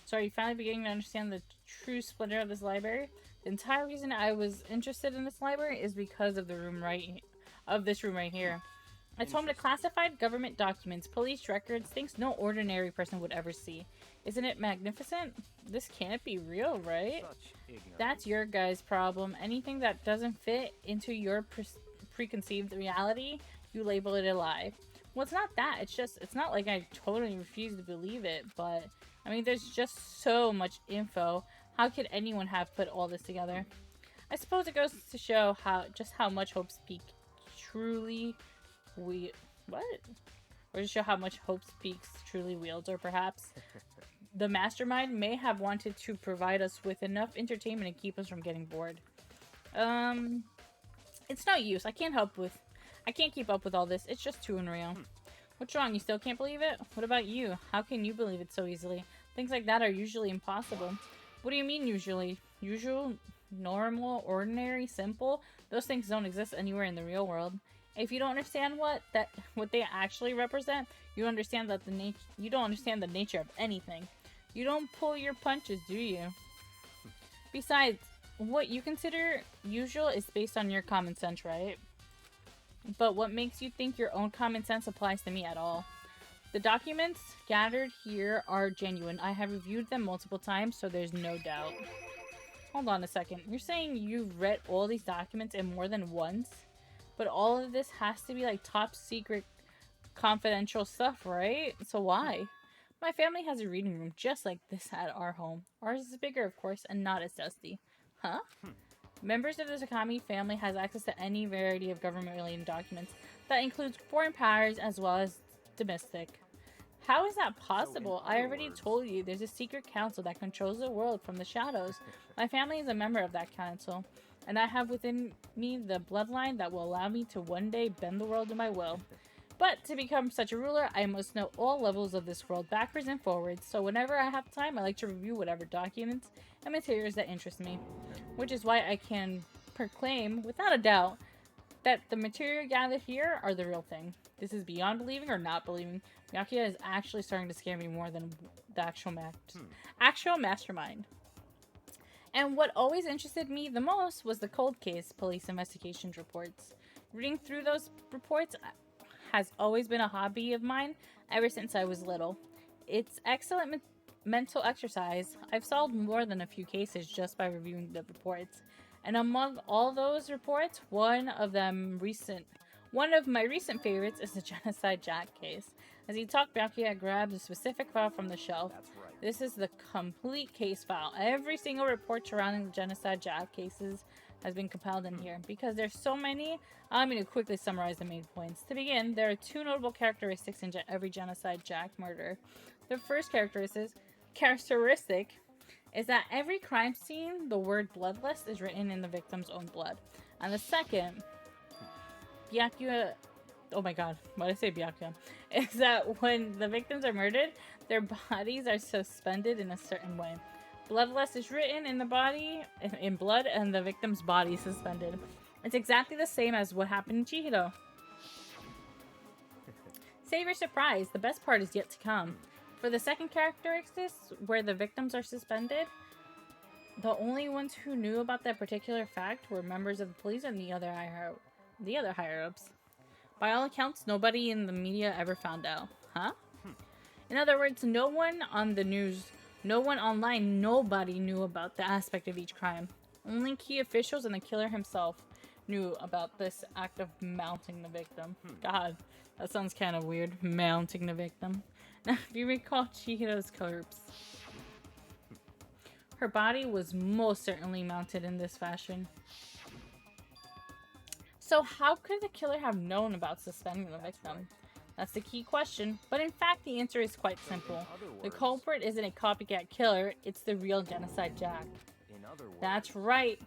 So are you finally beginning to understand the true splendor of this library? The entire reason I was interested in this library is because of this room right here. It's home to classified government documents, police records, things no ordinary person would ever see. Isn't it magnificent? This can't be real, right? Such ignorance. That's your guys' problem. Anything that doesn't fit into your preconceived reality, you label it a lie. Well, it's not that. It's not like I totally refuse to believe it, but I mean, there's just so much info. How could anyone have put all this together? I suppose it goes to show how much Hope's Peak truly or to show how much Hope's Peaks truly wields, or perhaps the mastermind may have wanted to provide us with enough entertainment to keep us from getting bored. It's no use. I can't keep up with all this. It's just too unreal. What's wrong? You still can't believe it? What about you? How can you believe it so easily? Things like that are usually impossible. What do you mean usually? Usual, normal, ordinary, simple? Those things don't exist anywhere in the real world. If you don't understand what they actually represent, you don't understand the nature of anything. You don't pull your punches, do you? Besides, what you consider usual is based on your common sense, right? But what makes you think your own common sense applies to me at all? The documents gathered here are genuine. I have reviewed them multiple times, so there's no doubt. Hold on a second. You're saying you've read all these documents and more than once? But all of this has to be like top secret confidential stuff, right? So why? My family has a reading room just like this at our home. Ours is bigger, of course, and not as dusty. Huh? Members of the Sakami family has access to any variety of government-related documents. That includes foreign powers as well as domestic. How is that possible? I already told you there's a secret council that controls the world from the shadows. My family is a member of that council, and I have within me the bloodline that will allow me to one day bend the world to my will. But to become such a ruler, I must know all levels of this world backwards and forwards, so whenever I have time, I like to review whatever documents and materials that interest me. Which is why I can proclaim, without a doubt, that the material gathered here are the real thing. This is beyond believing or not believing. Byakuya is actually starting to scare me more than the actual mastermind. And what always interested me the most was the cold case police investigations reports. Reading through those reports has always been a hobby of mine ever since I was little. It's excellent mental exercise. I've solved more than a few cases just by reviewing the reports. And among all those reports, one of my recent favorites is the Genocide Jack case. As he talked, Byakuya grabbed a specific file from the shelf. That's right. This is the complete case file. Every single report surrounding the Genocide Jack cases has been compiled in here. Because there's so many, I'm going to quickly summarize the main points. To begin, there are two notable characteristics in every Genocide Jack murder. The first characteristic is that every crime scene, the word bloodless is written in the victim's own blood. And the second, Byakuya, oh my god, why did I say Byakuya? Is that when the victims are murdered, their bodies are suspended in a certain way. Bloodless is written in the body, in blood, and the victim's body is suspended. It's exactly the same as what happened in Chihiro. Save your surprise, the best part is yet to come. For the second characteristic, where the victims are suspended, the only ones who knew about that particular fact were members of the police and the other higher-ups. By all accounts, nobody in the media ever found out. Huh? In other words, no one on the news, no one online, nobody knew about the aspect of each crime. Only key officials and the killer himself knew about this act of mounting the victim. God, that sounds kind of weird, mounting the victim. Now, if you recall Chihiro's corpse, her body was most certainly mounted in this fashion. So how could the killer have known about suspending the victim? That's the key question, but in fact the answer is quite simple. The culprit isn't a copycat killer, it's the real Genocide Jack. That's right.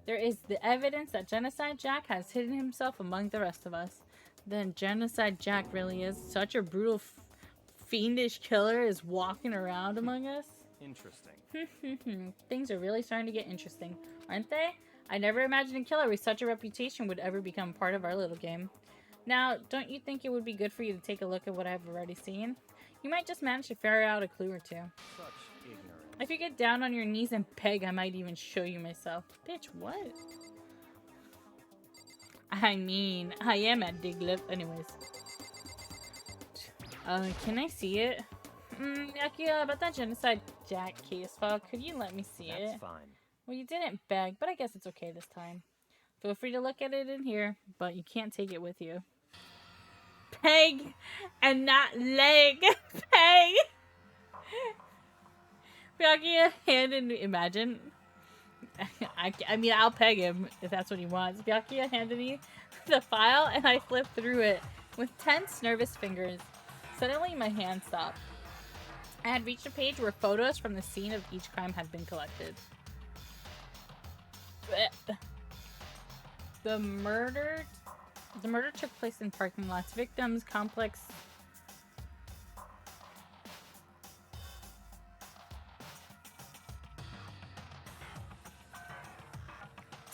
There is the evidence that Genocide Jack has hidden himself among the rest of us. Then Genocide Jack really is such a brutal, fiendish killer is walking around among us. Interesting. Things are really starting to get interesting, aren't they? I never imagined a killer with such a reputation would ever become part of our little game. Now, don't you think it would be good for you to take a look at what I've already seen? You might just manage to figure out a clue or two. Such ignorance. If you get down on your knees and beg, I might even show you myself. Bitch, what? I mean, I am at Diglett. Anyways. Can I see it? Byakuya, about that Genocide Jack case file, could you let me see it? That's fine. Well, you didn't beg, but I guess it's okay this time. Feel free to look at it in here, but you can't take it with you. Peg and not leg. Peg. Byakuya handed me, imagine. I mean, I'll peg him if that's what he wants. Byakuya handed me the file, and I flipped through it with tense, nervous fingers. Suddenly, my hand stopped. I had reached a page where photos from the scene of each crime had been collected. The murder took place in parking lots. Victims, complex.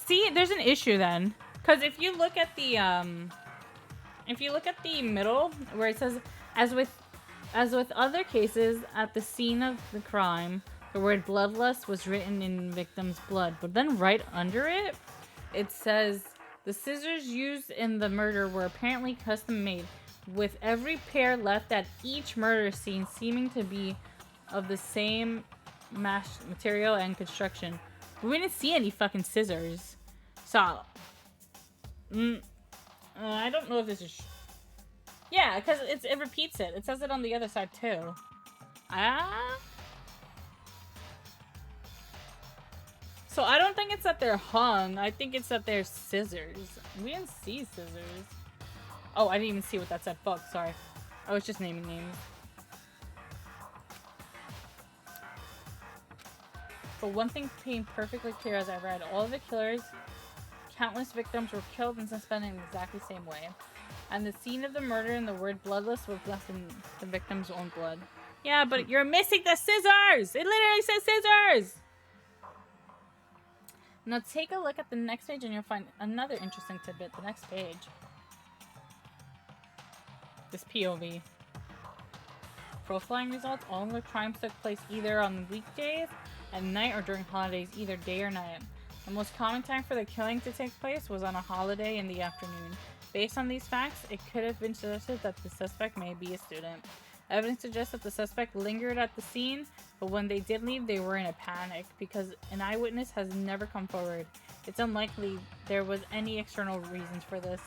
See, there's an issue then, because if you look at the middle where it says, as with other cases at the scene of the crime, the word bloodlust was written in victim's blood, but then right under it, it says the scissors used in the murder were apparently custom made, with every pair left at each murder scene seeming to be of the same material and construction. But we didn't see any fucking scissors. So, I don't know if this is... Yeah, because it repeats it. It says it on the other side, too. So I don't think it's that they're hung. I think it's that they're scissors. We didn't see scissors. Oh, I didn't even see what that said. Fuck, sorry. I was just naming names. But one thing became perfectly clear as I read. All of the killers, countless victims were killed and suspended in exactly the same way. And the scene of the murder and the word bloodless was left in the victim's own blood. Yeah, but you're missing the scissors! It literally says scissors! Now take a look at the next page and you'll find another interesting tidbit. The next page. This POV. Profiling results. All of the crimes took place either on weekdays, at night, or during holidays, either day or night. The most common time for the killing to take place was on a holiday in the afternoon. Based on these facts, it could have been suggested that the suspect may be a student. Evidence suggests that the suspect lingered at the scene, but when they did leave, they were in a panic because an eyewitness has never come forward. It's unlikely there was any external reasons for this.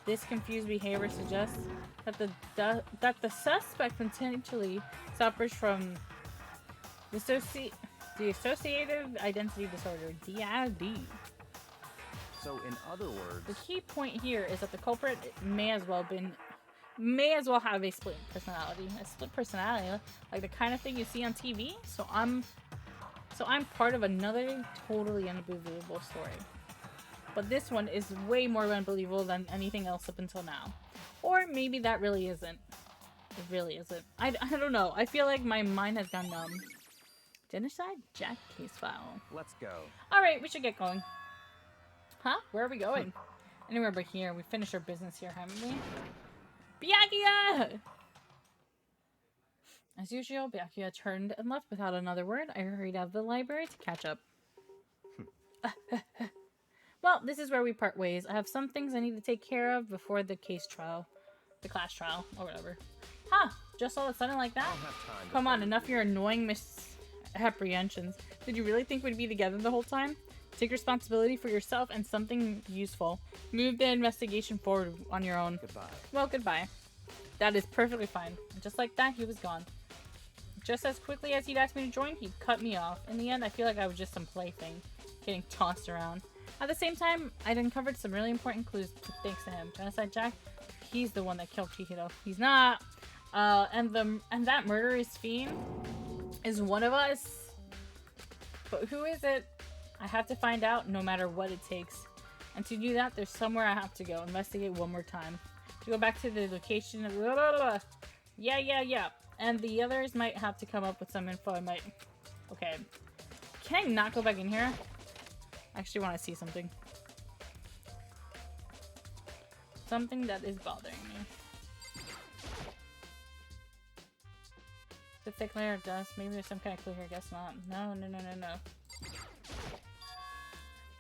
This confused behavior suggests that the suspect potentially suffers from dissociative identity disorder, DID. So, in other words, The key point here is that the culprit may as well have a split personality. A split personality, like the kind of thing you see on TV. So I'm part of another totally unbelievable story. But this one is way more unbelievable than anything else up until now. Or maybe that really isn't. It really isn't. I don't know. I feel like my mind has gone numb. Genocide Jack case file. let's go. Alright, we should get going. Huh? Where are we going? Anywhere but here. We finished our business here, haven't we? Byakuya! As usual, Byakuya turned and left without another word. I hurried out of the library to catch up. Well, this is where we part ways. I have some things I need to take care of before the class trial, or whatever. Huh, just all of a sudden like that? Come on, enough of your annoying misapprehensions. Did you really think we'd be together the whole time? Take responsibility for yourself and something useful. Move the investigation forward on your own. Goodbye. Well, goodbye. That is perfectly fine. Just like that, he was gone. Just as quickly as he'd asked me to join, he cut me off. In the end, I feel like I was just some plaything, getting tossed around. At the same time, I'd uncovered some really important clues thanks to him. Genocide Jack, he's the one that killed Chihiro. He's not. And that murderous fiend is one of us. But who is it? I have to find out no matter what it takes. And to do that, there's somewhere I have to go. Investigate one more time. To go back to the location of... Yeah. And the others might have to come up with some info. I might... Okay. Can I not go back in here? I actually want to see something. Something that is bothering me. The thick layer of dust. Maybe there's some kind of clue here. Guess not. No.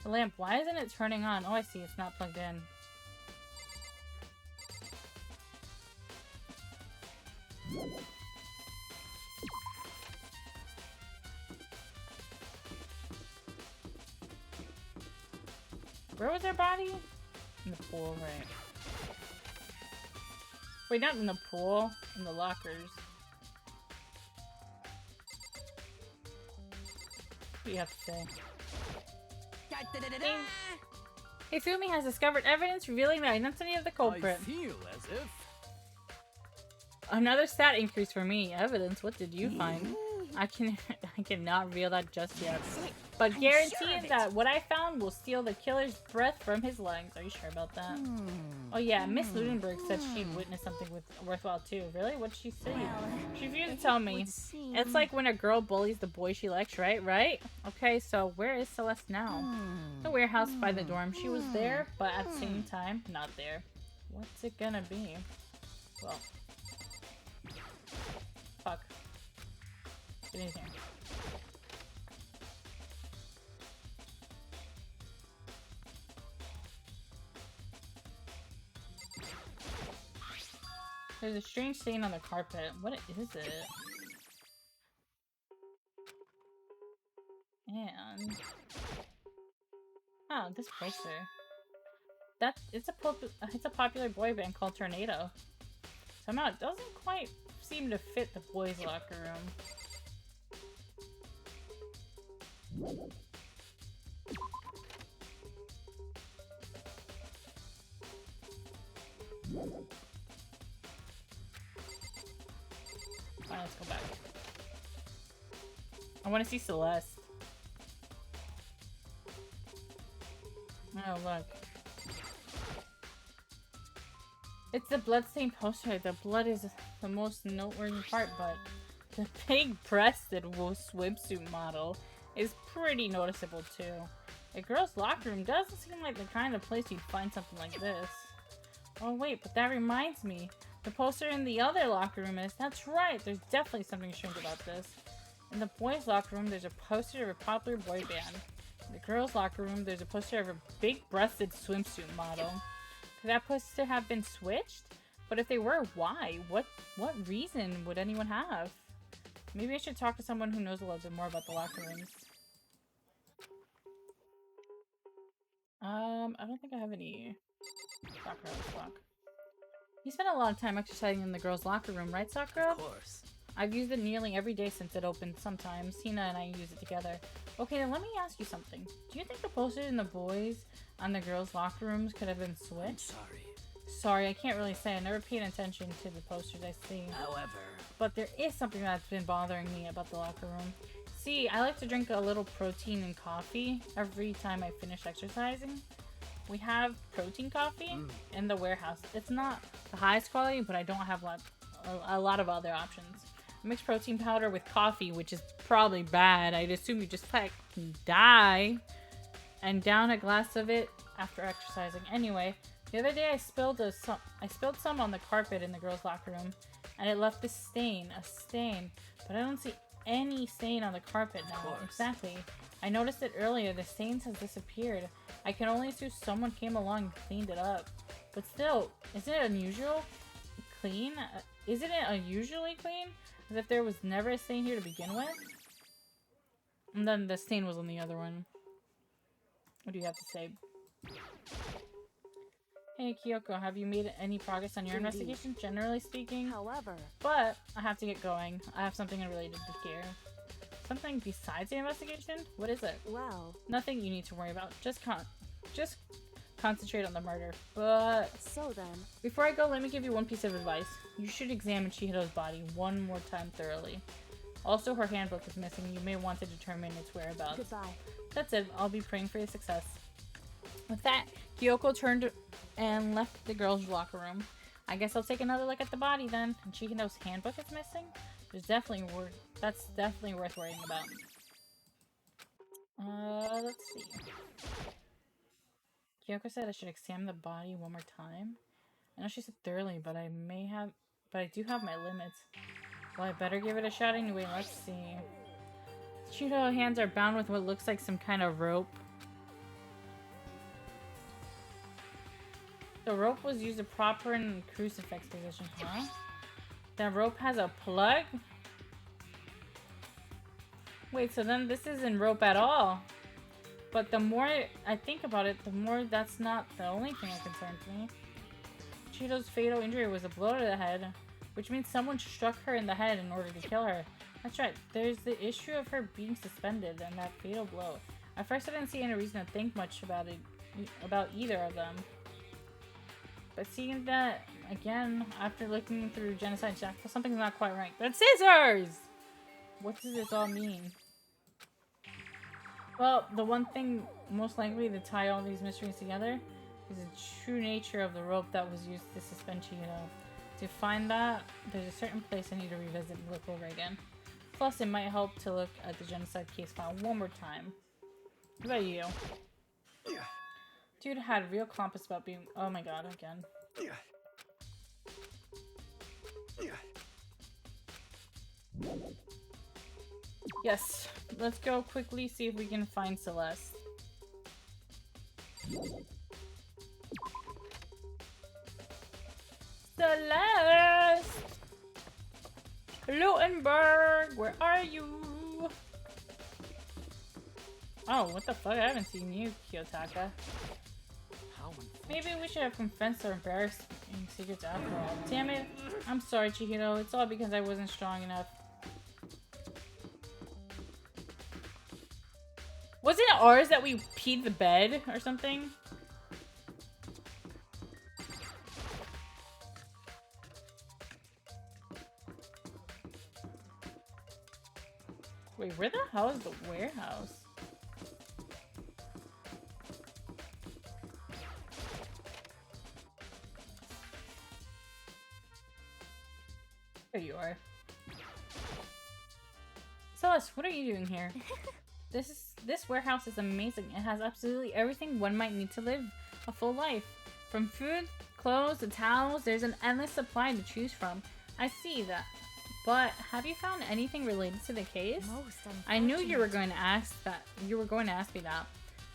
The lamp. Why isn't it turning on? Oh, I see. It's not plugged in. Where was their body? In the pool, right. Wait, not in the pool. In the lockers. What do you have to say? Hifumi has discovered evidence revealing the identity of the culprit. I feel as if... Another stat increase for me. Evidence? What did you find? I cannot reveal that just yet. But guaranteeing that what I found will steal the killer's breath from his lungs. Are you sure about that? Oh yeah, Miss Ludenberg said she'd witnessed something worthwhile too. Really? What'd she say? She refused to tell me. It's like when a girl bullies the boy she likes, right? Right? Okay, so where is Celeste now? The warehouse by the dorm. She was there, but at the same time, not there. What's it gonna be? Well... Fuck. Get in here. There's a strange stain on the carpet. What is it? And... oh, this poster. It's a popular boy band called Tornado. Somehow it doesn't quite seem to fit the boys' locker room. Fine, let's go back. I want to see Celeste. Oh, look. It's the bloodstained poster. The blood is the most noteworthy part, but the big-breasted swimsuit model is pretty noticeable too. A girl's locker room doesn't seem like the kind of place you'd find something like this. Oh wait, but that reminds me. The poster in the other locker room is... that's right, there's definitely something strange about this. In the boys' locker room, there's a poster of a popular boy band. In the girls' locker room, there's a poster of a big-breasted swimsuit model. Could that poster have been switched? But if they were, why? What reason would anyone have? Maybe I should talk to someone who knows a little bit more about the locker rooms. I don't think I have any Sakura stock. You spend a lot of time exercising in the girls' locker room, right, Sakura? Of course. I've used it nearly every day since it opened sometimes. Hina and I use it together. Okay, then let me ask you something. Do you think the posters in the boys' and the girls' locker rooms could have been switched? I'm sorry. Sorry, I can't really say. I never paid attention to the posters I see. However... but there is something that's been bothering me about the locker room. See, I like to drink a little protein and coffee every time I finish exercising. We have protein coffee in the warehouse. It's not the highest quality, but I don't have a lot of other options. I mix protein powder with coffee, which is probably bad. I'd assume you just like die. And down a glass of it after exercising. Anyway, the other day I spilled some on the carpet in the girls' locker room, and it left a stain. But I don't see any stain on the carpet now. Exactly. I noticed it earlier. The stains has disappeared. I can only assume someone came along and cleaned it up. But still, isn't it unusual clean? Isn't it unusually clean? As if there was never a stain here to begin with? And then the stain was on the other one. What do you have to say? Hey Kyoko, have you made any progress on your investigation, generally speaking? However... but I have to get going. I have something related to here. Something besides the investigation? What is it? well... Nothing you need to worry about. Just concentrate on the murder. But... so then... before I go, let me give you one piece of advice. You should examine Chihiro's body one more time thoroughly. Also, her handbook is missing. You may want to determine its whereabouts. Goodbye. That's it. I'll be praying for your success. With that, Kyoko turned and left the girls' locker room. I guess I'll take another look at the body then. And Chihiro's handbook is missing? That's definitely worth worrying about. Let's see. Kyoko said I should examine the body one more time. I know she said thoroughly, but I do have my limits. Well, I better give it a shot anyway. Let's see. Chihiro's hands are bound with what looks like some kind of rope. The rope was used proper in crucifix position, huh? That rope has a plug? Wait, so then this isn't rope at all. But the more I think about it, the more that's not the only thing that concerns me. Chihiro's fatal injury was a blow to the head, which means someone struck her in the head in order to kill her. That's right, there's the issue of her being suspended and that fatal blow. At first I didn't see any reason to think much about either of them. But seeing that again after looking through Genocide Jack, something's not quite right. But scissors! What does this all mean? Well, the one thing most likely to tie all these mysteries together is the true nature of the rope that was used to suspend Chihiro. To find that, there's a certain place I need to revisit and look over again. Plus, it might help to look at the genocide case file one more time. What about you? Dude had real compass about being— oh my god, again. Yes, let's go quickly see if we can find Celeste. Celeste! Lutenberg, where are you? Oh, what the fuck? I haven't seen you, Kiyotaka. Maybe we should have confessed our embarrassing secrets after all. Damn it. I'm sorry, Chihiro. It's all because I wasn't strong enough. Wasn't it ours that we peed the bed or something? Wait, where the hell is the warehouse? There you are. Celeste, what are you doing here? This warehouse is amazing. It has absolutely everything one might need to live a full life. From food, clothes, to towels, there's an endless supply to choose from. I see that. But have you found anything related to the case? I knew you were going to ask that. You were going to ask me that.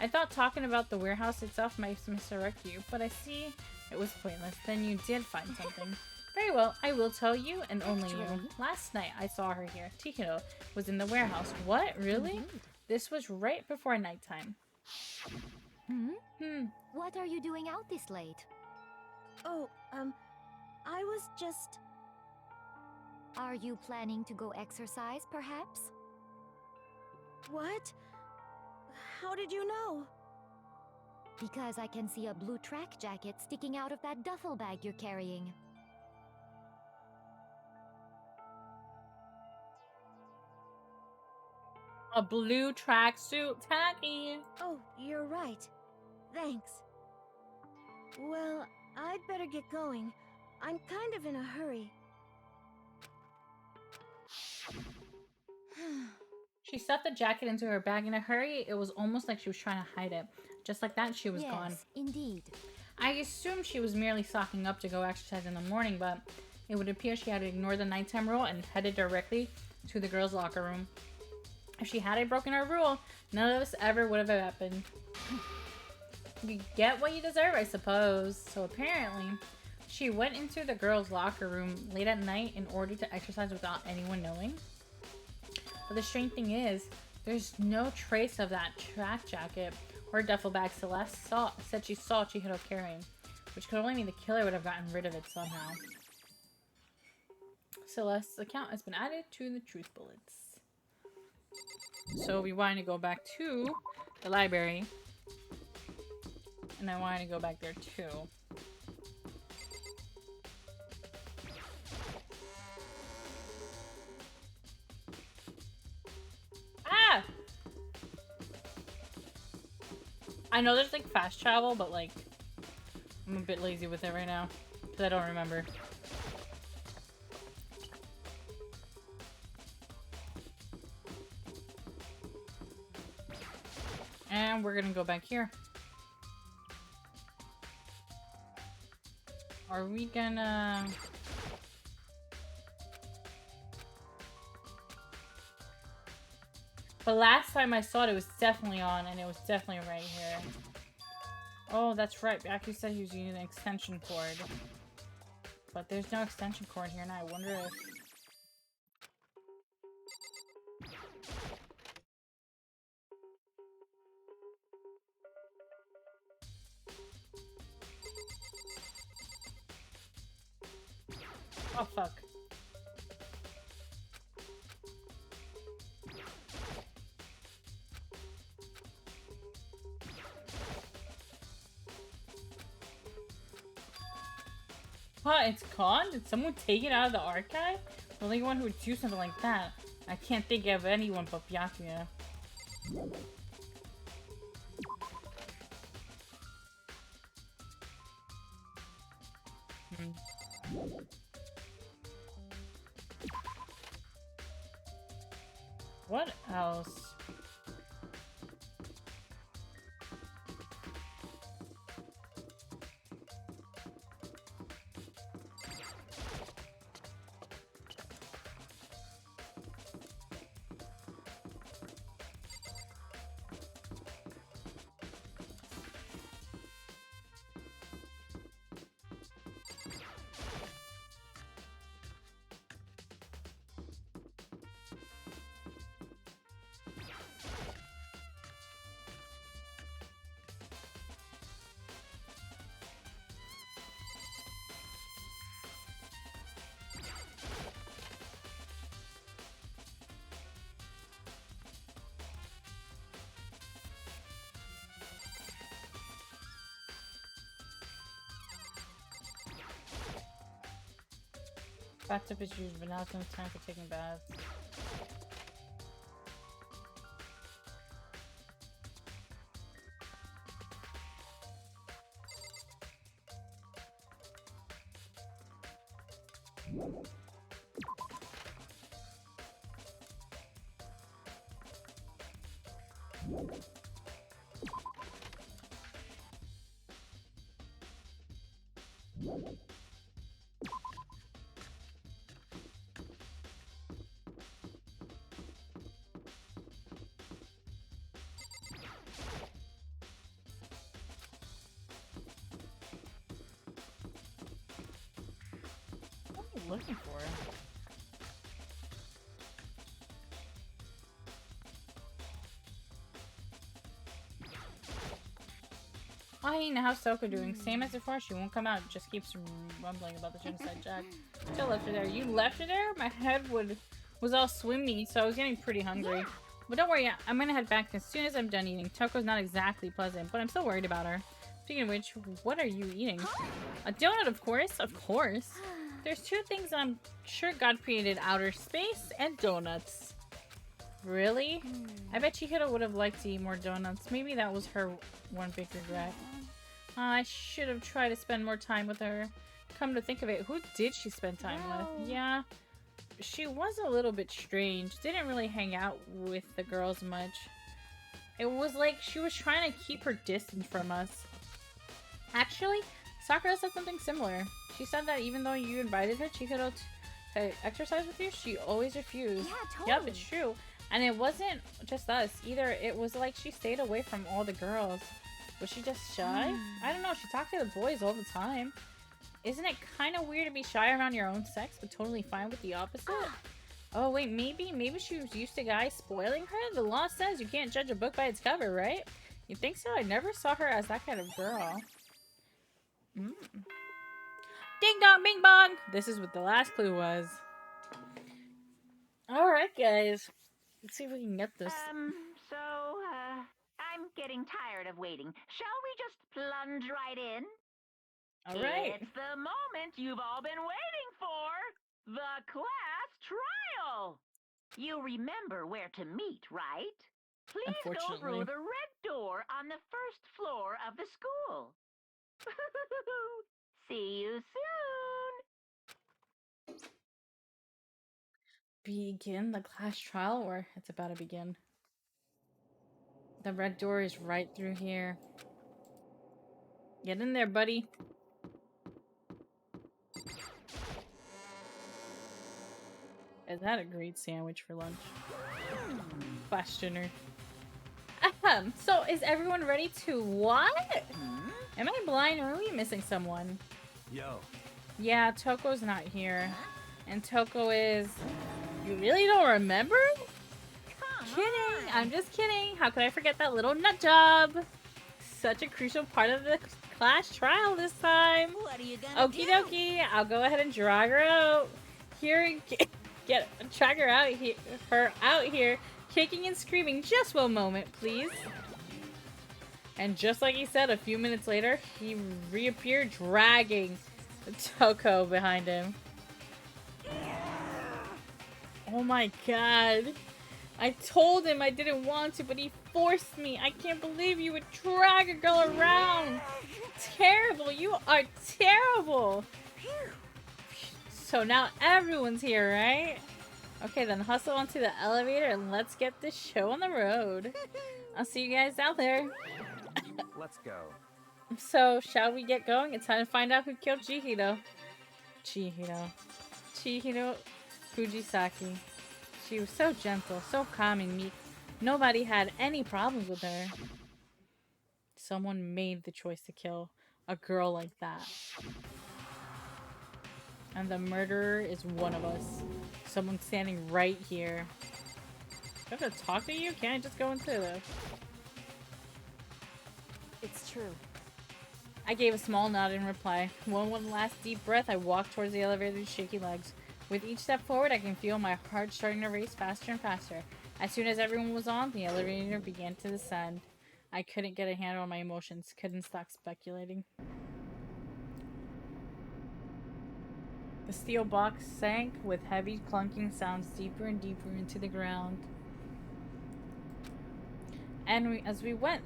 I thought talking about the warehouse itself might misdirect you, but I see it was pointless. Then you did find something. Very well, I will tell you, and only you. Last night I saw her here. Chihiro was in the warehouse. What? Really? This was right before nighttime. What are you doing out this late? Oh, I was just... Are you planning to go exercise, perhaps? What? How did you know? Because I can see a blue track jacket sticking out of that duffel bag you're carrying. A blue tracksuit, tacky. Oh, you're right. Thanks. Well, I'd better get going. I'm kind of in a hurry. She stuffed the jacket into her bag in a hurry. It was almost like she was trying to hide it. Just like that, she was gone. Yes, indeed. I assumed she was merely stocking up to go exercise in the morning, but it would appear she had ignored the nighttime rule and headed directly to the girls' locker room. If she hadn't broken her rule, none of this ever would have happened. You get what you deserve, I suppose. So apparently, she went into the girls' locker room late at night in order to exercise without anyone knowing. But the strange thing is, there's no trace of that track jacket or duffel bag Celeste said she saw Chihiro carrying, which could only mean the killer would have gotten rid of it somehow. Celeste's account has been added to the truth bullets. So we wanted to go back to the library, and I wanted to go back there too. Ah! I know there's like fast travel, but like I'm a bit lazy with it right now because I don't remember. And we're gonna go back here. Are we gonna... But last time I saw it, it was definitely on, and it was definitely right here. Oh, that's right. Baku said he was using an extension cord. But there's no extension cord here, and I wonder if... Oh, fuck. What? It's gone? Did someone take it out of the archive? The only one who would do something like that. I can't think of anyone but Byakuya. What else? Bathtub is used, but now it's no time for taking baths. What are you looking for? I know how's Soko doing? Same as before, she won't come out, just keeps rumbling about the genocide Jack. Still left her there. You left her there? My head was all swimmy, so I was getting pretty hungry. Yeah. But don't worry, I'm gonna head back as soon as I'm done eating. Toko's not exactly pleasant, but I'm still worried about her. Speaking of which, what are you eating? A donut, of course. Of course. There's two things I'm sure God created: outer space and donuts. Really? I bet Chihiro would have liked to eat more donuts. Maybe that was her one big regret. I should have tried to spend more time with her. Come to think of it, who did she spend time with? Yeah, she was a little bit strange. Didn't really hang out with the girls much. It was like she was trying to keep her distance from us. Actually, Sakura said something similar. She said that even though you invited her, Chihiro, to exercise with you, she always refused. Yeah, totally. Yep, it's true. And it wasn't just us either. It was like she stayed away from all the girls. Was she just shy? I don't know. She talked to the boys all the time. Isn't it kind of weird to be shy around your own sex, but totally fine with the opposite? Oh, wait, maybe she was used to guys spoiling her? The law says you can't judge a book by its cover, right? You think so? I never saw her as that kind of girl. Ding dong, bing bong! This is what the last clue was. Alright, guys. Let's see if we can get this. I'm getting tired of waiting. Shall we just plunge right in? Alright. It's the moment you've all been waiting for! The class trial! You remember where to meet, right? Please go through the red door on the first floor of the school. See you soon! Begin the class trial, or it's about to begin. The red door is right through here. Get in there, buddy. Is that a great sandwich for lunch? Questioner. So is everyone ready to what? Am I blind or are we missing someone? Yo. Yeah, Toko's not here. And Toko is... You really don't remember? Kidding! I'm just kidding. How could I forget that little nut job? Such a crucial part of the class trial this time. What are you gonna do? Okie dokie. I'll go ahead and drag her out. Here, drag her out here. Her out here, kicking and screaming. Just one moment, please. And just like he said, a few minutes later, he reappeared dragging Toko behind him. Oh my god. I told him I didn't want to, but he forced me. I can't believe you would drag a girl around. Terrible. You are terrible. So now everyone's here, right? Okay, then hustle onto the elevator and let's get this show on the road. I'll see you guys out there. Let's go. So, shall we get going? It's time to find out who killed Chihiro. Chihiro Fujisaki. She was so gentle, so calm and meek. Nobody had any problems with her. Someone made the choice to kill a girl like that. And the murderer is one of us. Someone standing right here. Do I have to talk to you? Can't I just go into this? It's true. I gave a small nod in reply. One last deep breath, I walked towards the elevator with shaky legs. With each step forward, I can feel my heart starting to race faster and faster. As soon as everyone was on, the elevator began to descend. I couldn't get a handle on my emotions, couldn't stop speculating. The steel box sank with heavy clunking sounds deeper and deeper into the ground. And as we went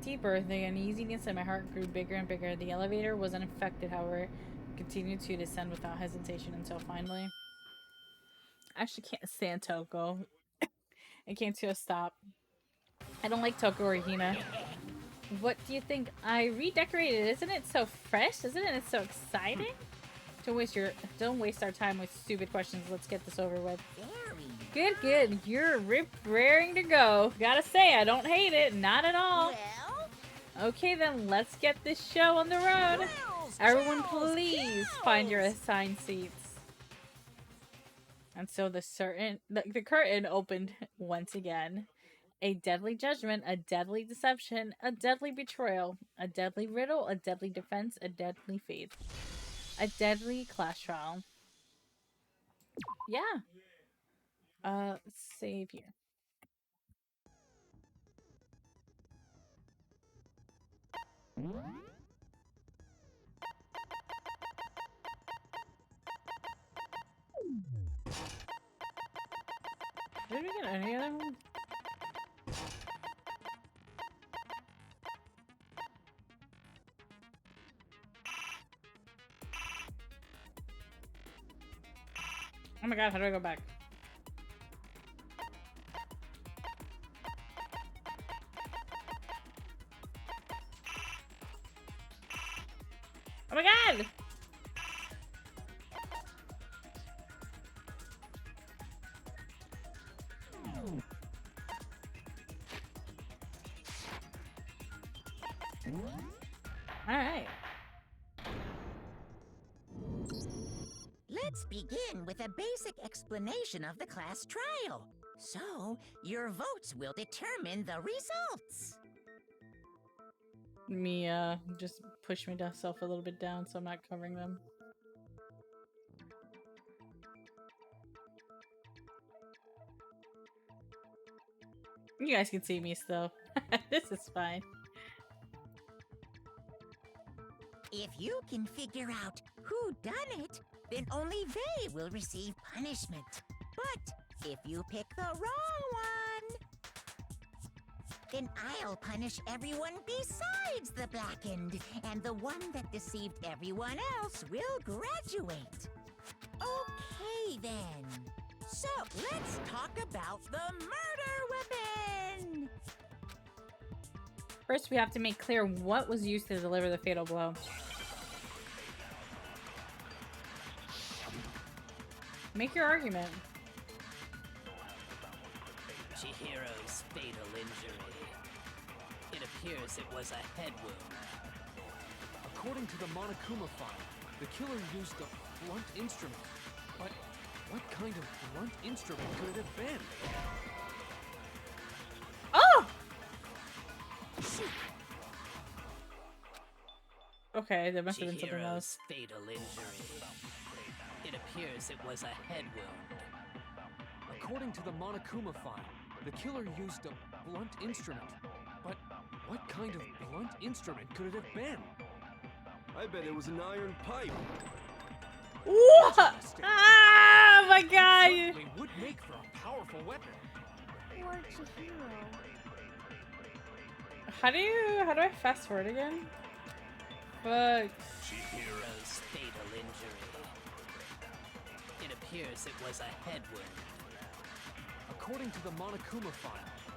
deeper, the uneasiness in my heart grew bigger and bigger. The elevator was unaffected, however, continued to descend without hesitation until finally... I actually can't stand Toko. It came to a stop. I don't like Toko or Hina. What do you think? I redecorated. Isn't it so fresh? Isn't it so exciting? Don't waste our time with stupid questions. Let's get this over with. Good. You're raring to go. Gotta say, I don't hate it. Not at all. Well, Okay, then let's get this show on the road. Everyone, please find your assigned seats. And so the curtain opened once again. A deadly judgment, a deadly deception, a deadly betrayal, a deadly riddle, a deadly defense, a deadly faith. A deadly class trial. Yeah. Let's save here. Did we get any other one? Oh my god, how do I go back? Oh my god! Alright. let's begin with a basic explanation of the class trial. So, your votes will determine the results. Just push myself a little bit down so I'm not covering them. You guys can see me still. This is fine. If you can figure out who done it, then only they will receive punishment. But if you pick the wrong one, then I'll punish everyone besides the blackened, and the one that deceived everyone else will graduate. Okay then. So let's talk about the murder weapon! First, we have to make clear what was used to deliver the fatal blow. Make your argument. Chihiro's fatal injury. It appears it was a head wound. According to the Monokuma file, the killer used a blunt instrument. But what kind of blunt instrument could it have been? Oh! Okay, there must have been something else. Chihiro's fatal injury. It appears it was a head wound. According to the Monokuma file, the killer used a blunt instrument. But what kind of blunt instrument could it have been? I bet it was an iron pipe. What? Ah, my God! Certainly would make for a powerful weapon. Or Chihiro. How do I fast forward again? Fuck. Chihiro's fatal injury. It appears it was a head wound. According to the Monokuma file,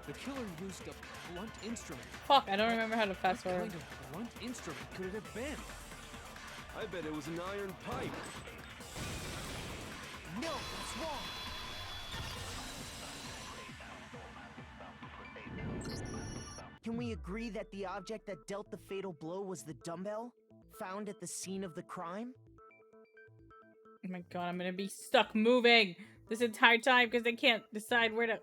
the killer used a blunt instrument. Fuck, I don't remember how to fast What forward. kind of blunt instrument could it have been? I bet it was an iron pipe. No, that's wrong. Can we agree that the object that dealt the fatal blow was the dumbbell found at the scene of the crime? Oh my God, I'm gonna be stuck moving this entire time because I can't decide where to.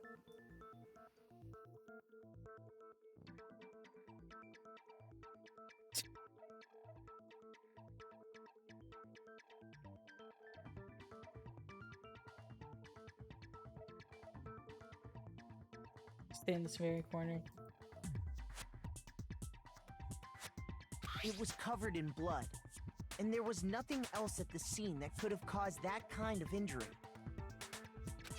Stay in this very corner. It was covered in blood, and there was nothing else at the scene that could have caused that kind of injury.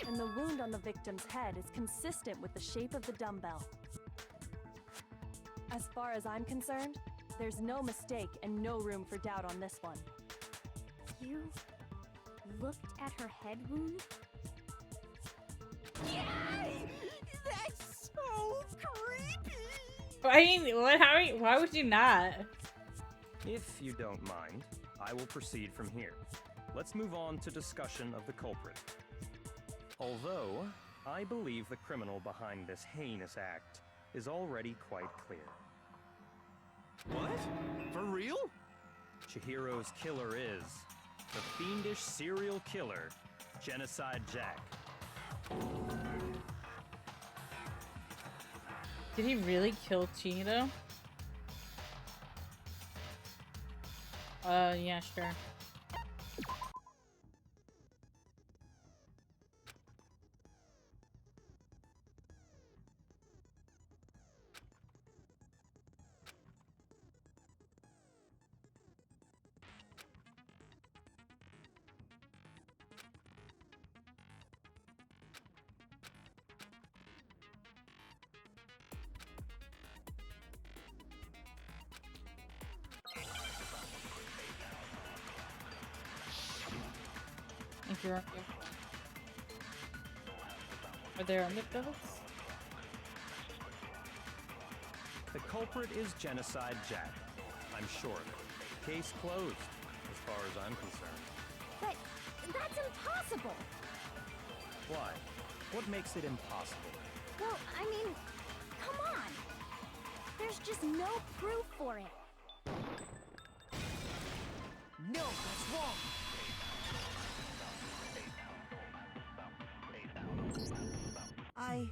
And the wound on the victim's head is consistent with the shape of the dumbbell. As far as I'm concerned, there's no mistake and no room for doubt on this one. You looked at her head wound? Yay! That's so creepy! I mean, what? Why would you not? If you don't mind, I will proceed from here. Let's move on to discussion of the culprit. Although, I believe the criminal behind this heinous act is already quite clear. What? For real? Chihiro's killer is the fiendish serial killer, Genocide Jack. Did he really kill Chihiro? Yeah, sure. If you're are there anecdotes? The culprit is Genocide Jack. I'm sure of it. Case closed, as far as I'm concerned. But that's impossible! Why? What makes it impossible? Well, I mean, come on! There's just no proof for it. No, that's wrong! I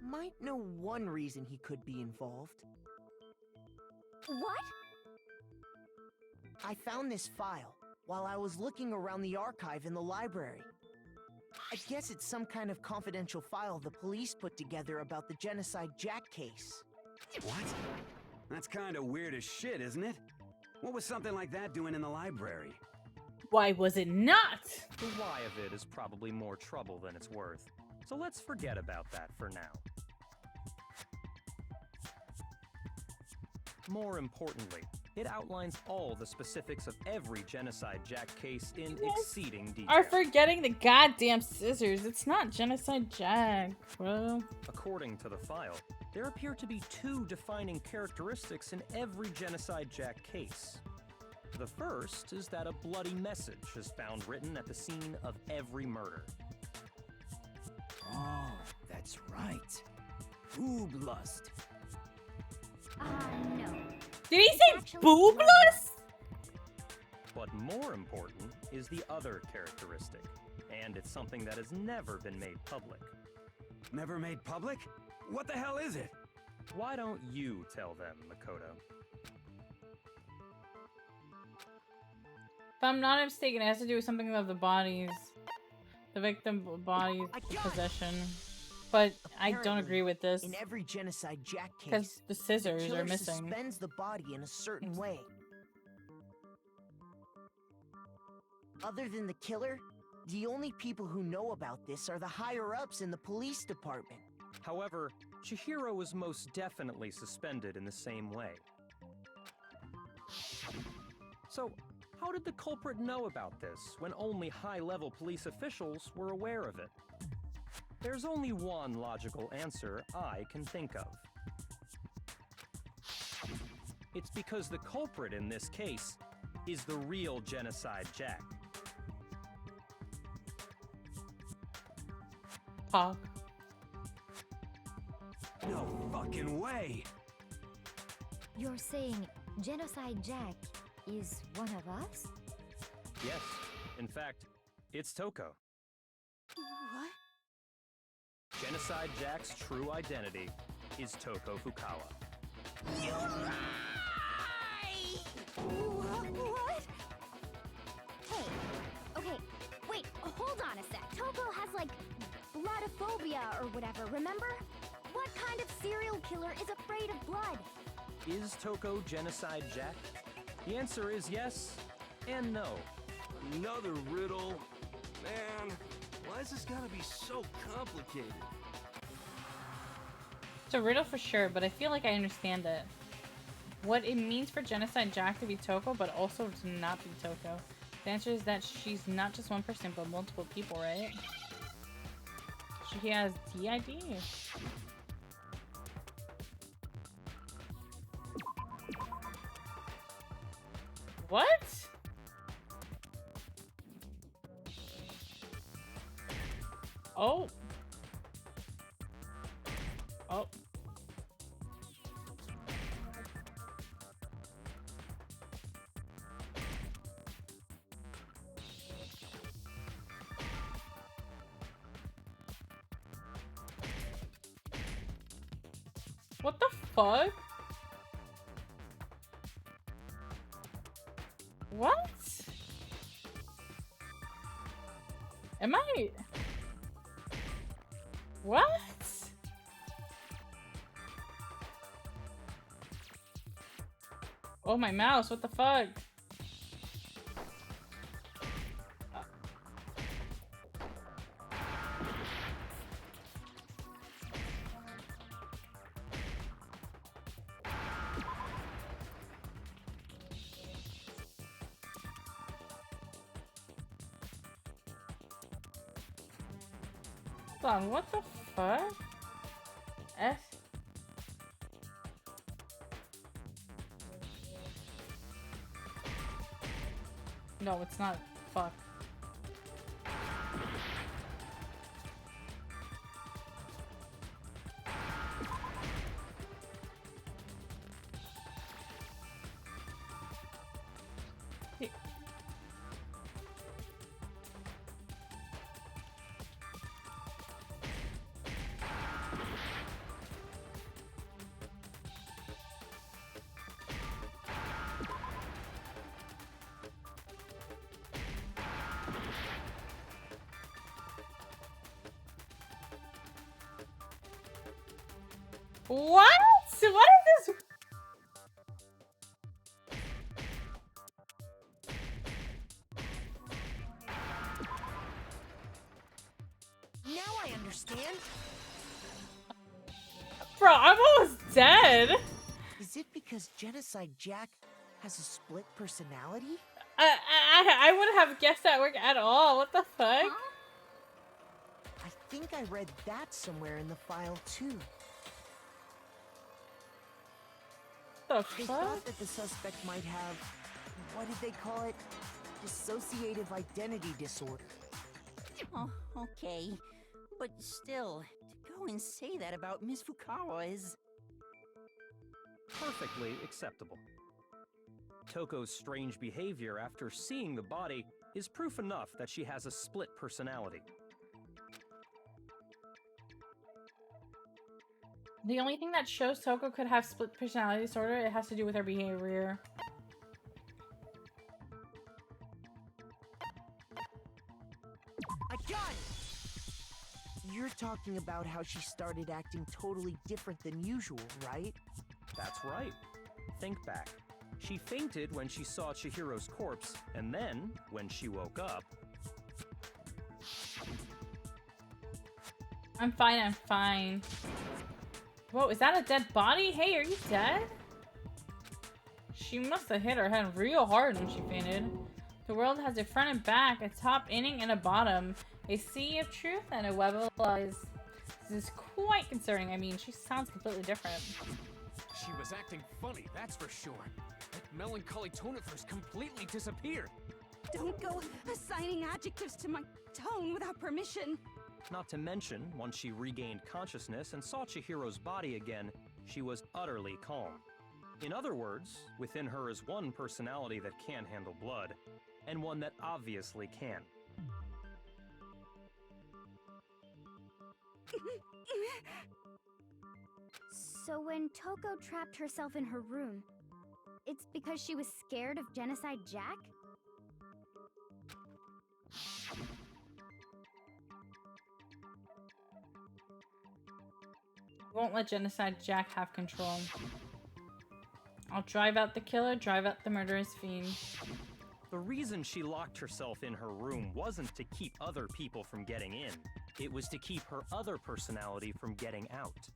might know one reason he could be involved. What? I found this file while I was looking around the archive in the library. I guess it's some kind of confidential file the police put together about the Genocide Jack case. What? That's kind of weird as shit, isn't it? What was something like that doing in the library? Why was it not? The why of it is probably more trouble than it's worth. So let's forget about that for now. More importantly, it outlines all the specifics of every Genocide Jack case in exceeding detail. Are forgetting the goddamn scissors. It's not Genocide Jack, bro. According to the file, there appear to be two defining characteristics in every Genocide Jack case. The first is that a bloody message is found written at the scene of every murder. Oh, that's right. Booblust. No. Did he say Actually, boobless? But more important is the other characteristic, and it's something that has never been made public. Never made public? What the hell is it? Why don't you tell them, Makoto? If I'm not mistaken, it has to do with something of the bodies. The victim body's possession. But I don't agree with this. In every Genocide Jack Because case, the scissors killer are missing. suspends the body in a certain way. Other than the killer, the only people who know about this are the higher-ups in the police department. However, Chihiro was most definitely suspended in the same way. So, how did the culprit know about this when only high-level police officials were aware of it? There's only one logical answer I can think of. It's because the culprit in this case is the real Genocide Jack. Pog. No fucking way! You're saying Genocide Jack is one of us? Yes, in fact, it's Toko. What? Genocide Jack's true identity is Toko Fukawa. You lie! What? Hey, okay, wait, hold on a sec. Toko has, like, bloodophobia or whatever, remember? What kind of serial killer is afraid of blood? Is Toko Genocide Jack? The answer is yes and no. Another riddle. Man, why is this gotta be so complicated? It's a riddle for sure, but I feel like I understand it. What it means for Genocide Jack to be Toko, but also to not be Toko. The answer is that she's not just one person, but multiple people, right? She has DID. What? Oh. Oh. What the fuck? What? Am I? What? Oh, my mouse, what the fuck? Hold on, what the fuck? S? No, it's not. Fuck. Hey. What? What is this? Now I understand. Bro, I'm almost dead. Is it because Genocide Jack has a split personality? I wouldn't have guessed that work at all. What the fuck? Huh? I think I read that somewhere in the file too. The They fuck? thought that the suspect might have, what did they call it? Dissociative identity disorder. Oh, okay. But still, to go and say that about Miss Fukawa is... Perfectly acceptable. Toko's strange behavior after seeing the body is proof enough that she has a split personality. The only thing that shows Toko could have split personality disorder, it has to do with her behavior. I got it! You're talking about how she started acting totally different than usual, right? That's right. Think back. She fainted when she saw Chihiro's corpse, and then, when she woke up... I'm fine, I'm fine. Whoa, is that a dead body? Hey, are you dead? She must have hit her head real hard when she fainted. The world has a front and back, a top inning and a bottom, a sea of truth and a web of lies. This is quite concerning. I mean, she sounds completely different. She was acting funny, that's for sure. That melancholy tone of hers completely disappeared. Don't go assigning adjectives to my tone without permission. Not to mention, once she regained consciousness and saw Chihiro's body again, she was utterly calm. In other words, within her is one personality that can handle blood, and one that obviously can. So when Toko trapped herself in her room, it's because she was scared of Genocide Jack? Won't let Genocide Jack have control. I'll drive out the killer, drive out the murderous fiend. The reason she locked herself in her room wasn't to keep other people from getting in. It was to keep her other personality from getting out.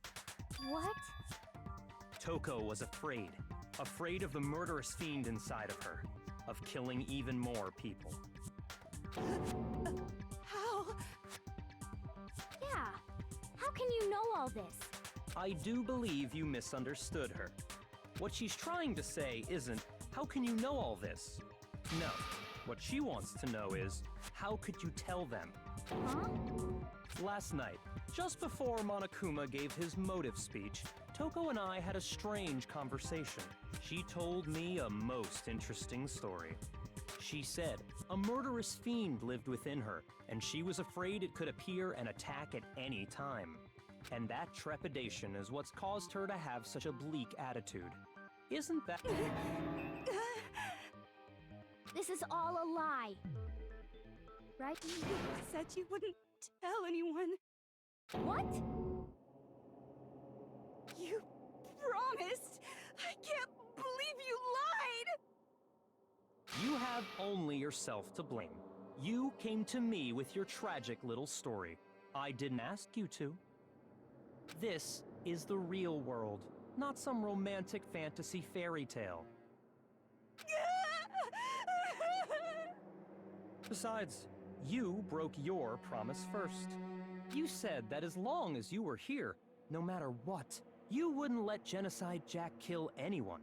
What? Toko was afraid. Afraid of the murderous fiend inside of her. Of killing even more people. How? Yeah. How can you know all this? I do believe you misunderstood her. What she's trying to say isn't, how can you know all this? No. What she wants to know is, how could you tell them? Huh? Last night, just before Monokuma gave his motive speech, Toko and I had a strange conversation. She told me a most interesting story. She said a murderous fiend lived within her, and she was afraid it could appear and attack at any time. And that trepidation is what's caused her to have such a bleak attitude. Isn't that... This is all a lie. Right? You said you wouldn't tell anyone. What? You promised! I can't believe you lied! You have only yourself to blame. You came to me with your tragic little story. I didn't ask you to. This is the real world, not some romantic fantasy fairy tale. Besides, you broke your promise first. You said that as long as you were here, no matter what, you wouldn't let Genocide Jack kill anyone.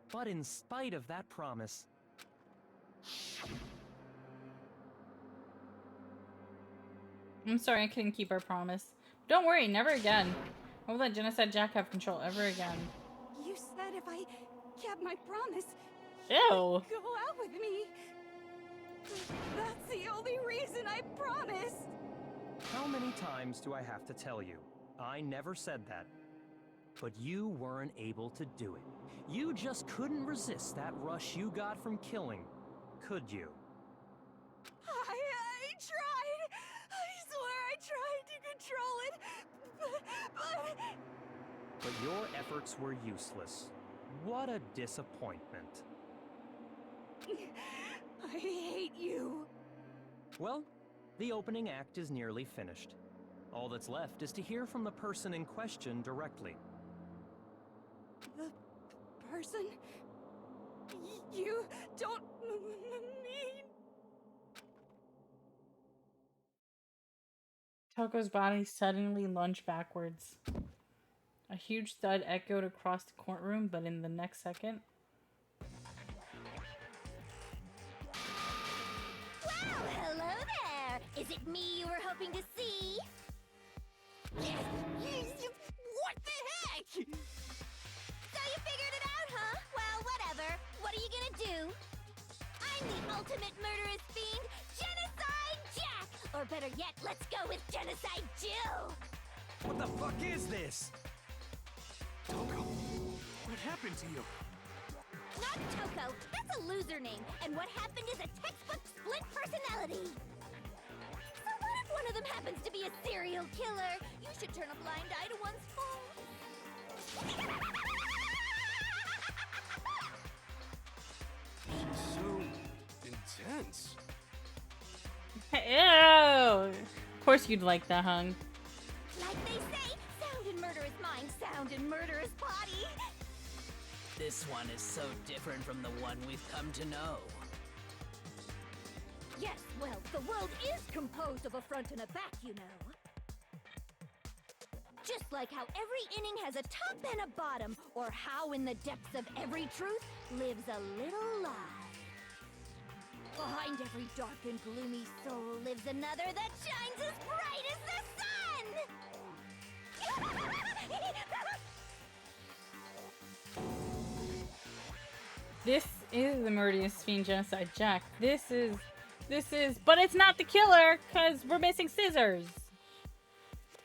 But in spite of that promise... I'm sorry, I couldn't keep our promise. Don't worry, never again. I won't let Genocide Jack have control ever again. You said if I kept my promise, Ew. you'd go out with me. That's the only reason I promised. How many times do I have to tell you? I never said that. But you weren't able to do it. You just couldn't resist that rush you got from killing, could you? I tried. I swear I tried to control it, But your efforts were useless. What a disappointment. I hate you. Well, the opening act is nearly finished. All that's left is to hear from the person in question directly. The person? You don't mean... Toko's body suddenly lunged backwards. A huge thud echoed across the courtroom, but in the next second... Well, hello there! Is it me you were hoping to see? What the heck? So you figured it out, huh? Well, whatever. What are you gonna do? I'm the ultimate murderous fiend, Genocide Jack! Or better yet, let's go with Genocide Jill! What the fuck is this? Toko, what happened to you? Not Toko, that's a loser name, and what happened is a textbook split personality! So what if one of them happens to be a serial killer? You should turn a blind eye to one's faults. Ew. Of course you'd like that, hung. Like they say, sound in murderous mind, sound in murderous body. This one is so different from the one we've come to know. Yes, well, the world is composed of a front and a back, you know. Just like how every inning has a top and a bottom, or how in the depths of every truth lives a little lie. Behind every dark and gloomy soul lives another that shines as bright as the sun! This is the Meridian Fiend Genocide Jack. This is, but it's not the killer, because we're missing scissors.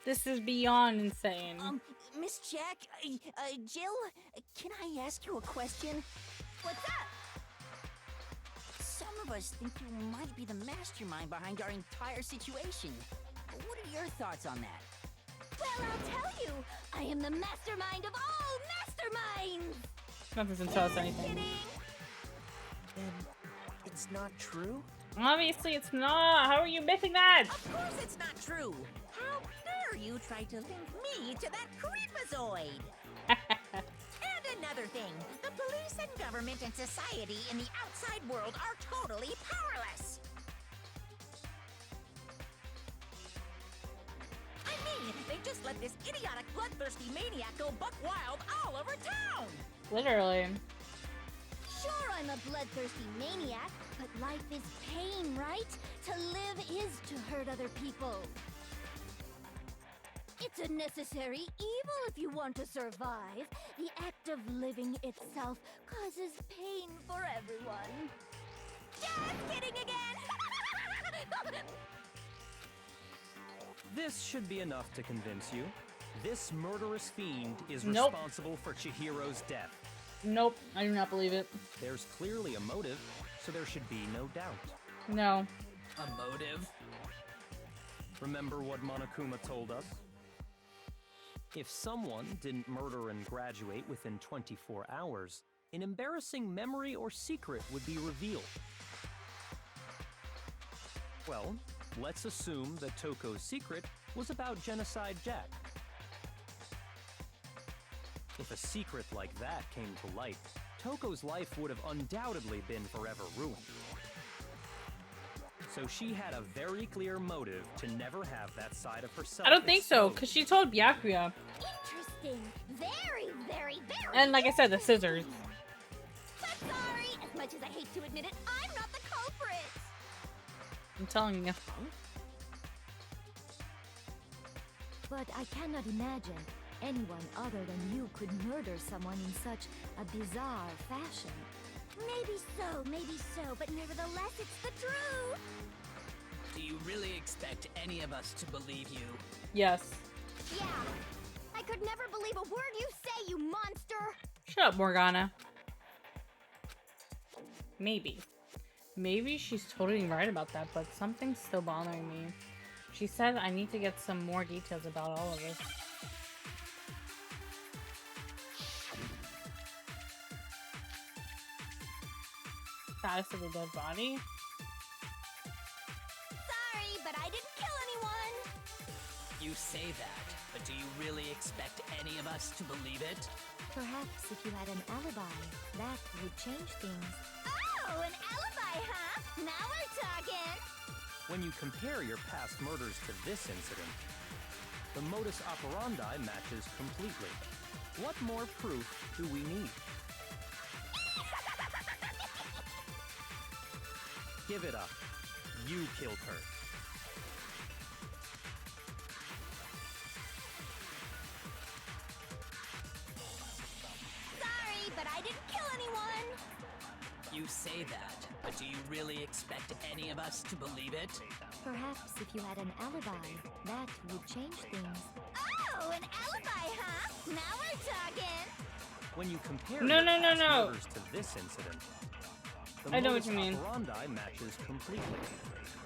This is beyond insane. Miss Jack, Jill, can I ask you a question? What's up? Some of us think you might be the mastermind behind our entire situation. What are your thoughts on that? Well, I'll tell you, I am the mastermind of all masterminds! That doesn't tell us anything. Then it's not true? Obviously it's not. How are you missing that? Of course it's not true. How dare you try to link me to that creepazoid? And another thing, the police and government and society in the outside world are totally powerless. I mean, they just let this idiotic, bloodthirsty maniac go buck wild all over town. Literally. Sure, I'm a bloodthirsty maniac, but life is pain, right? To live is to hurt other people. It's a necessary evil if you want to survive. The act of living itself causes pain for everyone. Just kidding again! This should be enough to convince you. This murderous fiend is responsible for Chihiro's death. Nope, I do not believe it. There's clearly a motive, so there should be no doubt. No. A motive? Remember what Monokuma told us? If someone didn't murder and graduate within 24 hours, an embarrassing memory or secret would be revealed. Well, let's assume that Toko's secret was about Genocide Jack. If a secret like that came to light, Toko's life would have undoubtedly been forever ruined. So she had a very clear motive to never have that side of herself. I don't think so, because she told Byakuya. Interesting. Very, very, very. And like I said, the scissors. But sorry, as much as I hate to admit it, I'm not the culprit. I'm telling you. But I cannot imagine anyone other than you could murder someone in such a bizarre fashion. Maybe so, but nevertheless, it's the truth. Do you really expect any of us to believe you? Yes. Yeah. I could never believe a word you say, you monster. Shut up, Morgana. Maybe. Maybe she's totally right about that, but something's still bothering me. She said I need to get some more details about all of this. Status of the dead body? Sorry, but I didn't kill anyone. You say that, but do you really expect any of us to believe it? Perhaps if you had an alibi, that would change things. Oh, an alibi, huh? Now we're talking. When you compare your past murders to this incident, the modus operandi matches completely. What more proof do we need? Give it up. You killed her. Sorry, but I didn't kill anyone. You say that, but do you really expect any of us to believe it? Perhaps if you had an alibi, that would change things. Oh, an alibi, huh? Now we're talking. When you compare No. murders to this incident, the I know what modus you mean. operandi matches completely.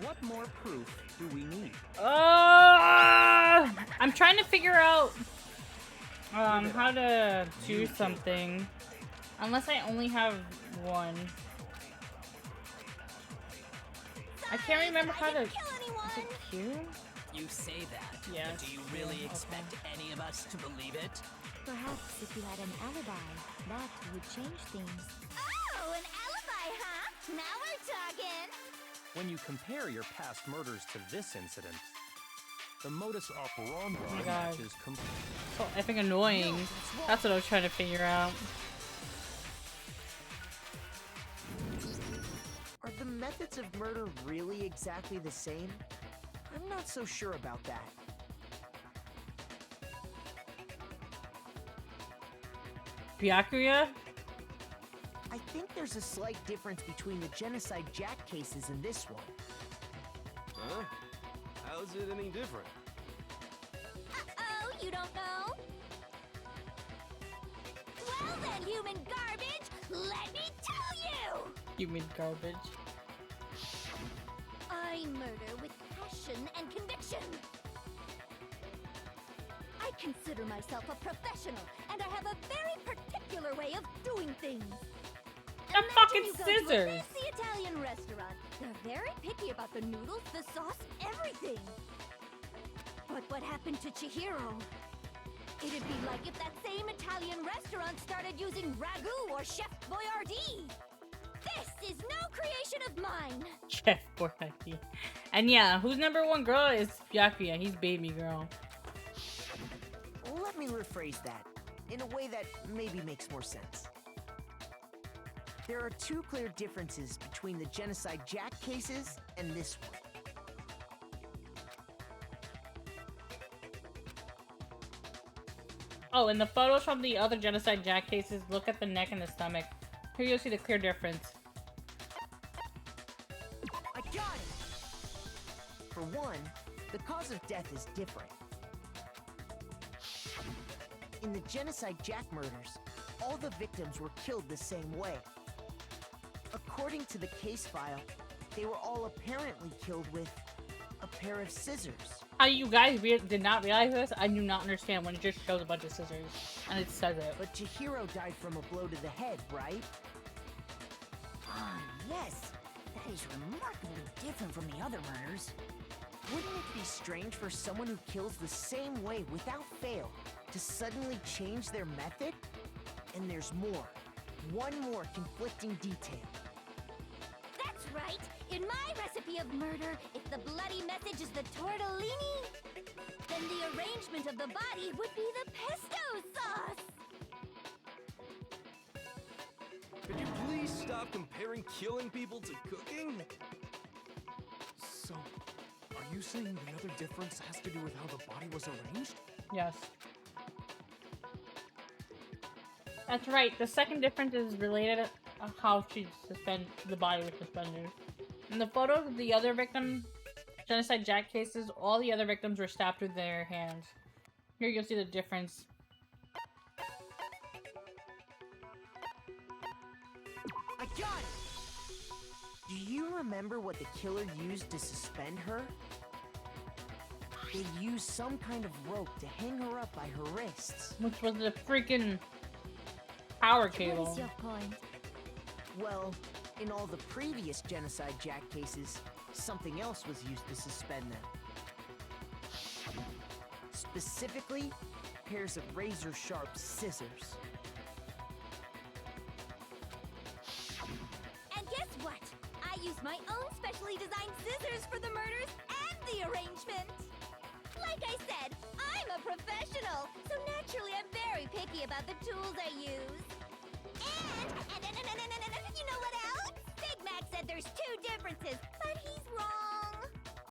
What more proof do we need? I'm trying to figure out how to do something. Unless I only have one. I can't remember how to. Kill anyone. Is it here? You say that, Yes. but do you really expect any of us to believe it? Perhaps if you had an alibi, that would change things. Oh, an alibi, huh? Now we're talking. When you compare your past murders to this incident, the modus operandi my God. matches completely. So effing annoying. That's what I was trying to figure out. Are the methods of murder really exactly the same? I'm not so sure about that. Byakuya? I think there's a slight difference between the Genocide Jack cases and this one. Huh? How's it any different? Uh-oh, you don't know? Well then, human garbage, let me tell you! Human garbage. I murder with passion and conviction. I consider myself a professional, and I have a very particular way of doing things. The fucking You go to a scissors. fancy Italian restaurant. They're very picky about the noodles, the sauce, everything. But what happened to Chihiro? It'd be like if that same Italian restaurant started using ragu or Chef Boyardee. This is no creation of mine. Chef Boyardee. And yeah, who's number one girl is Byakuya. He's baby girl. Let me rephrase that in a way that maybe makes more sense. There are two clear differences between the Genocide Jack cases and this one. Oh, and the photos from the other Genocide Jack cases, look at the neck and the stomach. Here you'll see the clear difference. I got it! For one, the cause of death is different. In the Genocide Jack murders, all the victims were killed the same way. According to the case file, they were all apparently killed with a pair of scissors. How you guys did not realize this? I do not understand when it just shows a bunch of scissors and it says it. But Chihiro died from a blow to the head, right? Ah, yes. That is remarkably different from the other murders. Wouldn't it be strange for someone who kills the same way without fail to suddenly change their method? And there's more. One more conflicting detail. That's right. In my recipe of murder, if the bloody message is the tortellini, then the arrangement of the body would be the pesto sauce. Could you please stop comparing killing people to cooking? So, are you saying the other difference has to do with how the body was arranged? Yes. That's right. The second difference is related to how she the body was suspended. In the photos of the other victim Genocide Jack cases, all the other victims were stabbed with their hands. Here you'll see the difference. I got it! Do you remember what the killer used to suspend her? They used some kind of rope to hang her up by her wrists. Which was the freaking power What cable. is your point? Well, in all the previous Genocide Jack cases, something else was used to suspend them. Specifically, pairs of razor-sharp scissors. And guess what? I used my own specially designed scissors for the murders and the arrangement. Like I said, I'm a professional, so naturally I'm very picky about the tools I use. And you know what else? Big Mac said there's two differences, but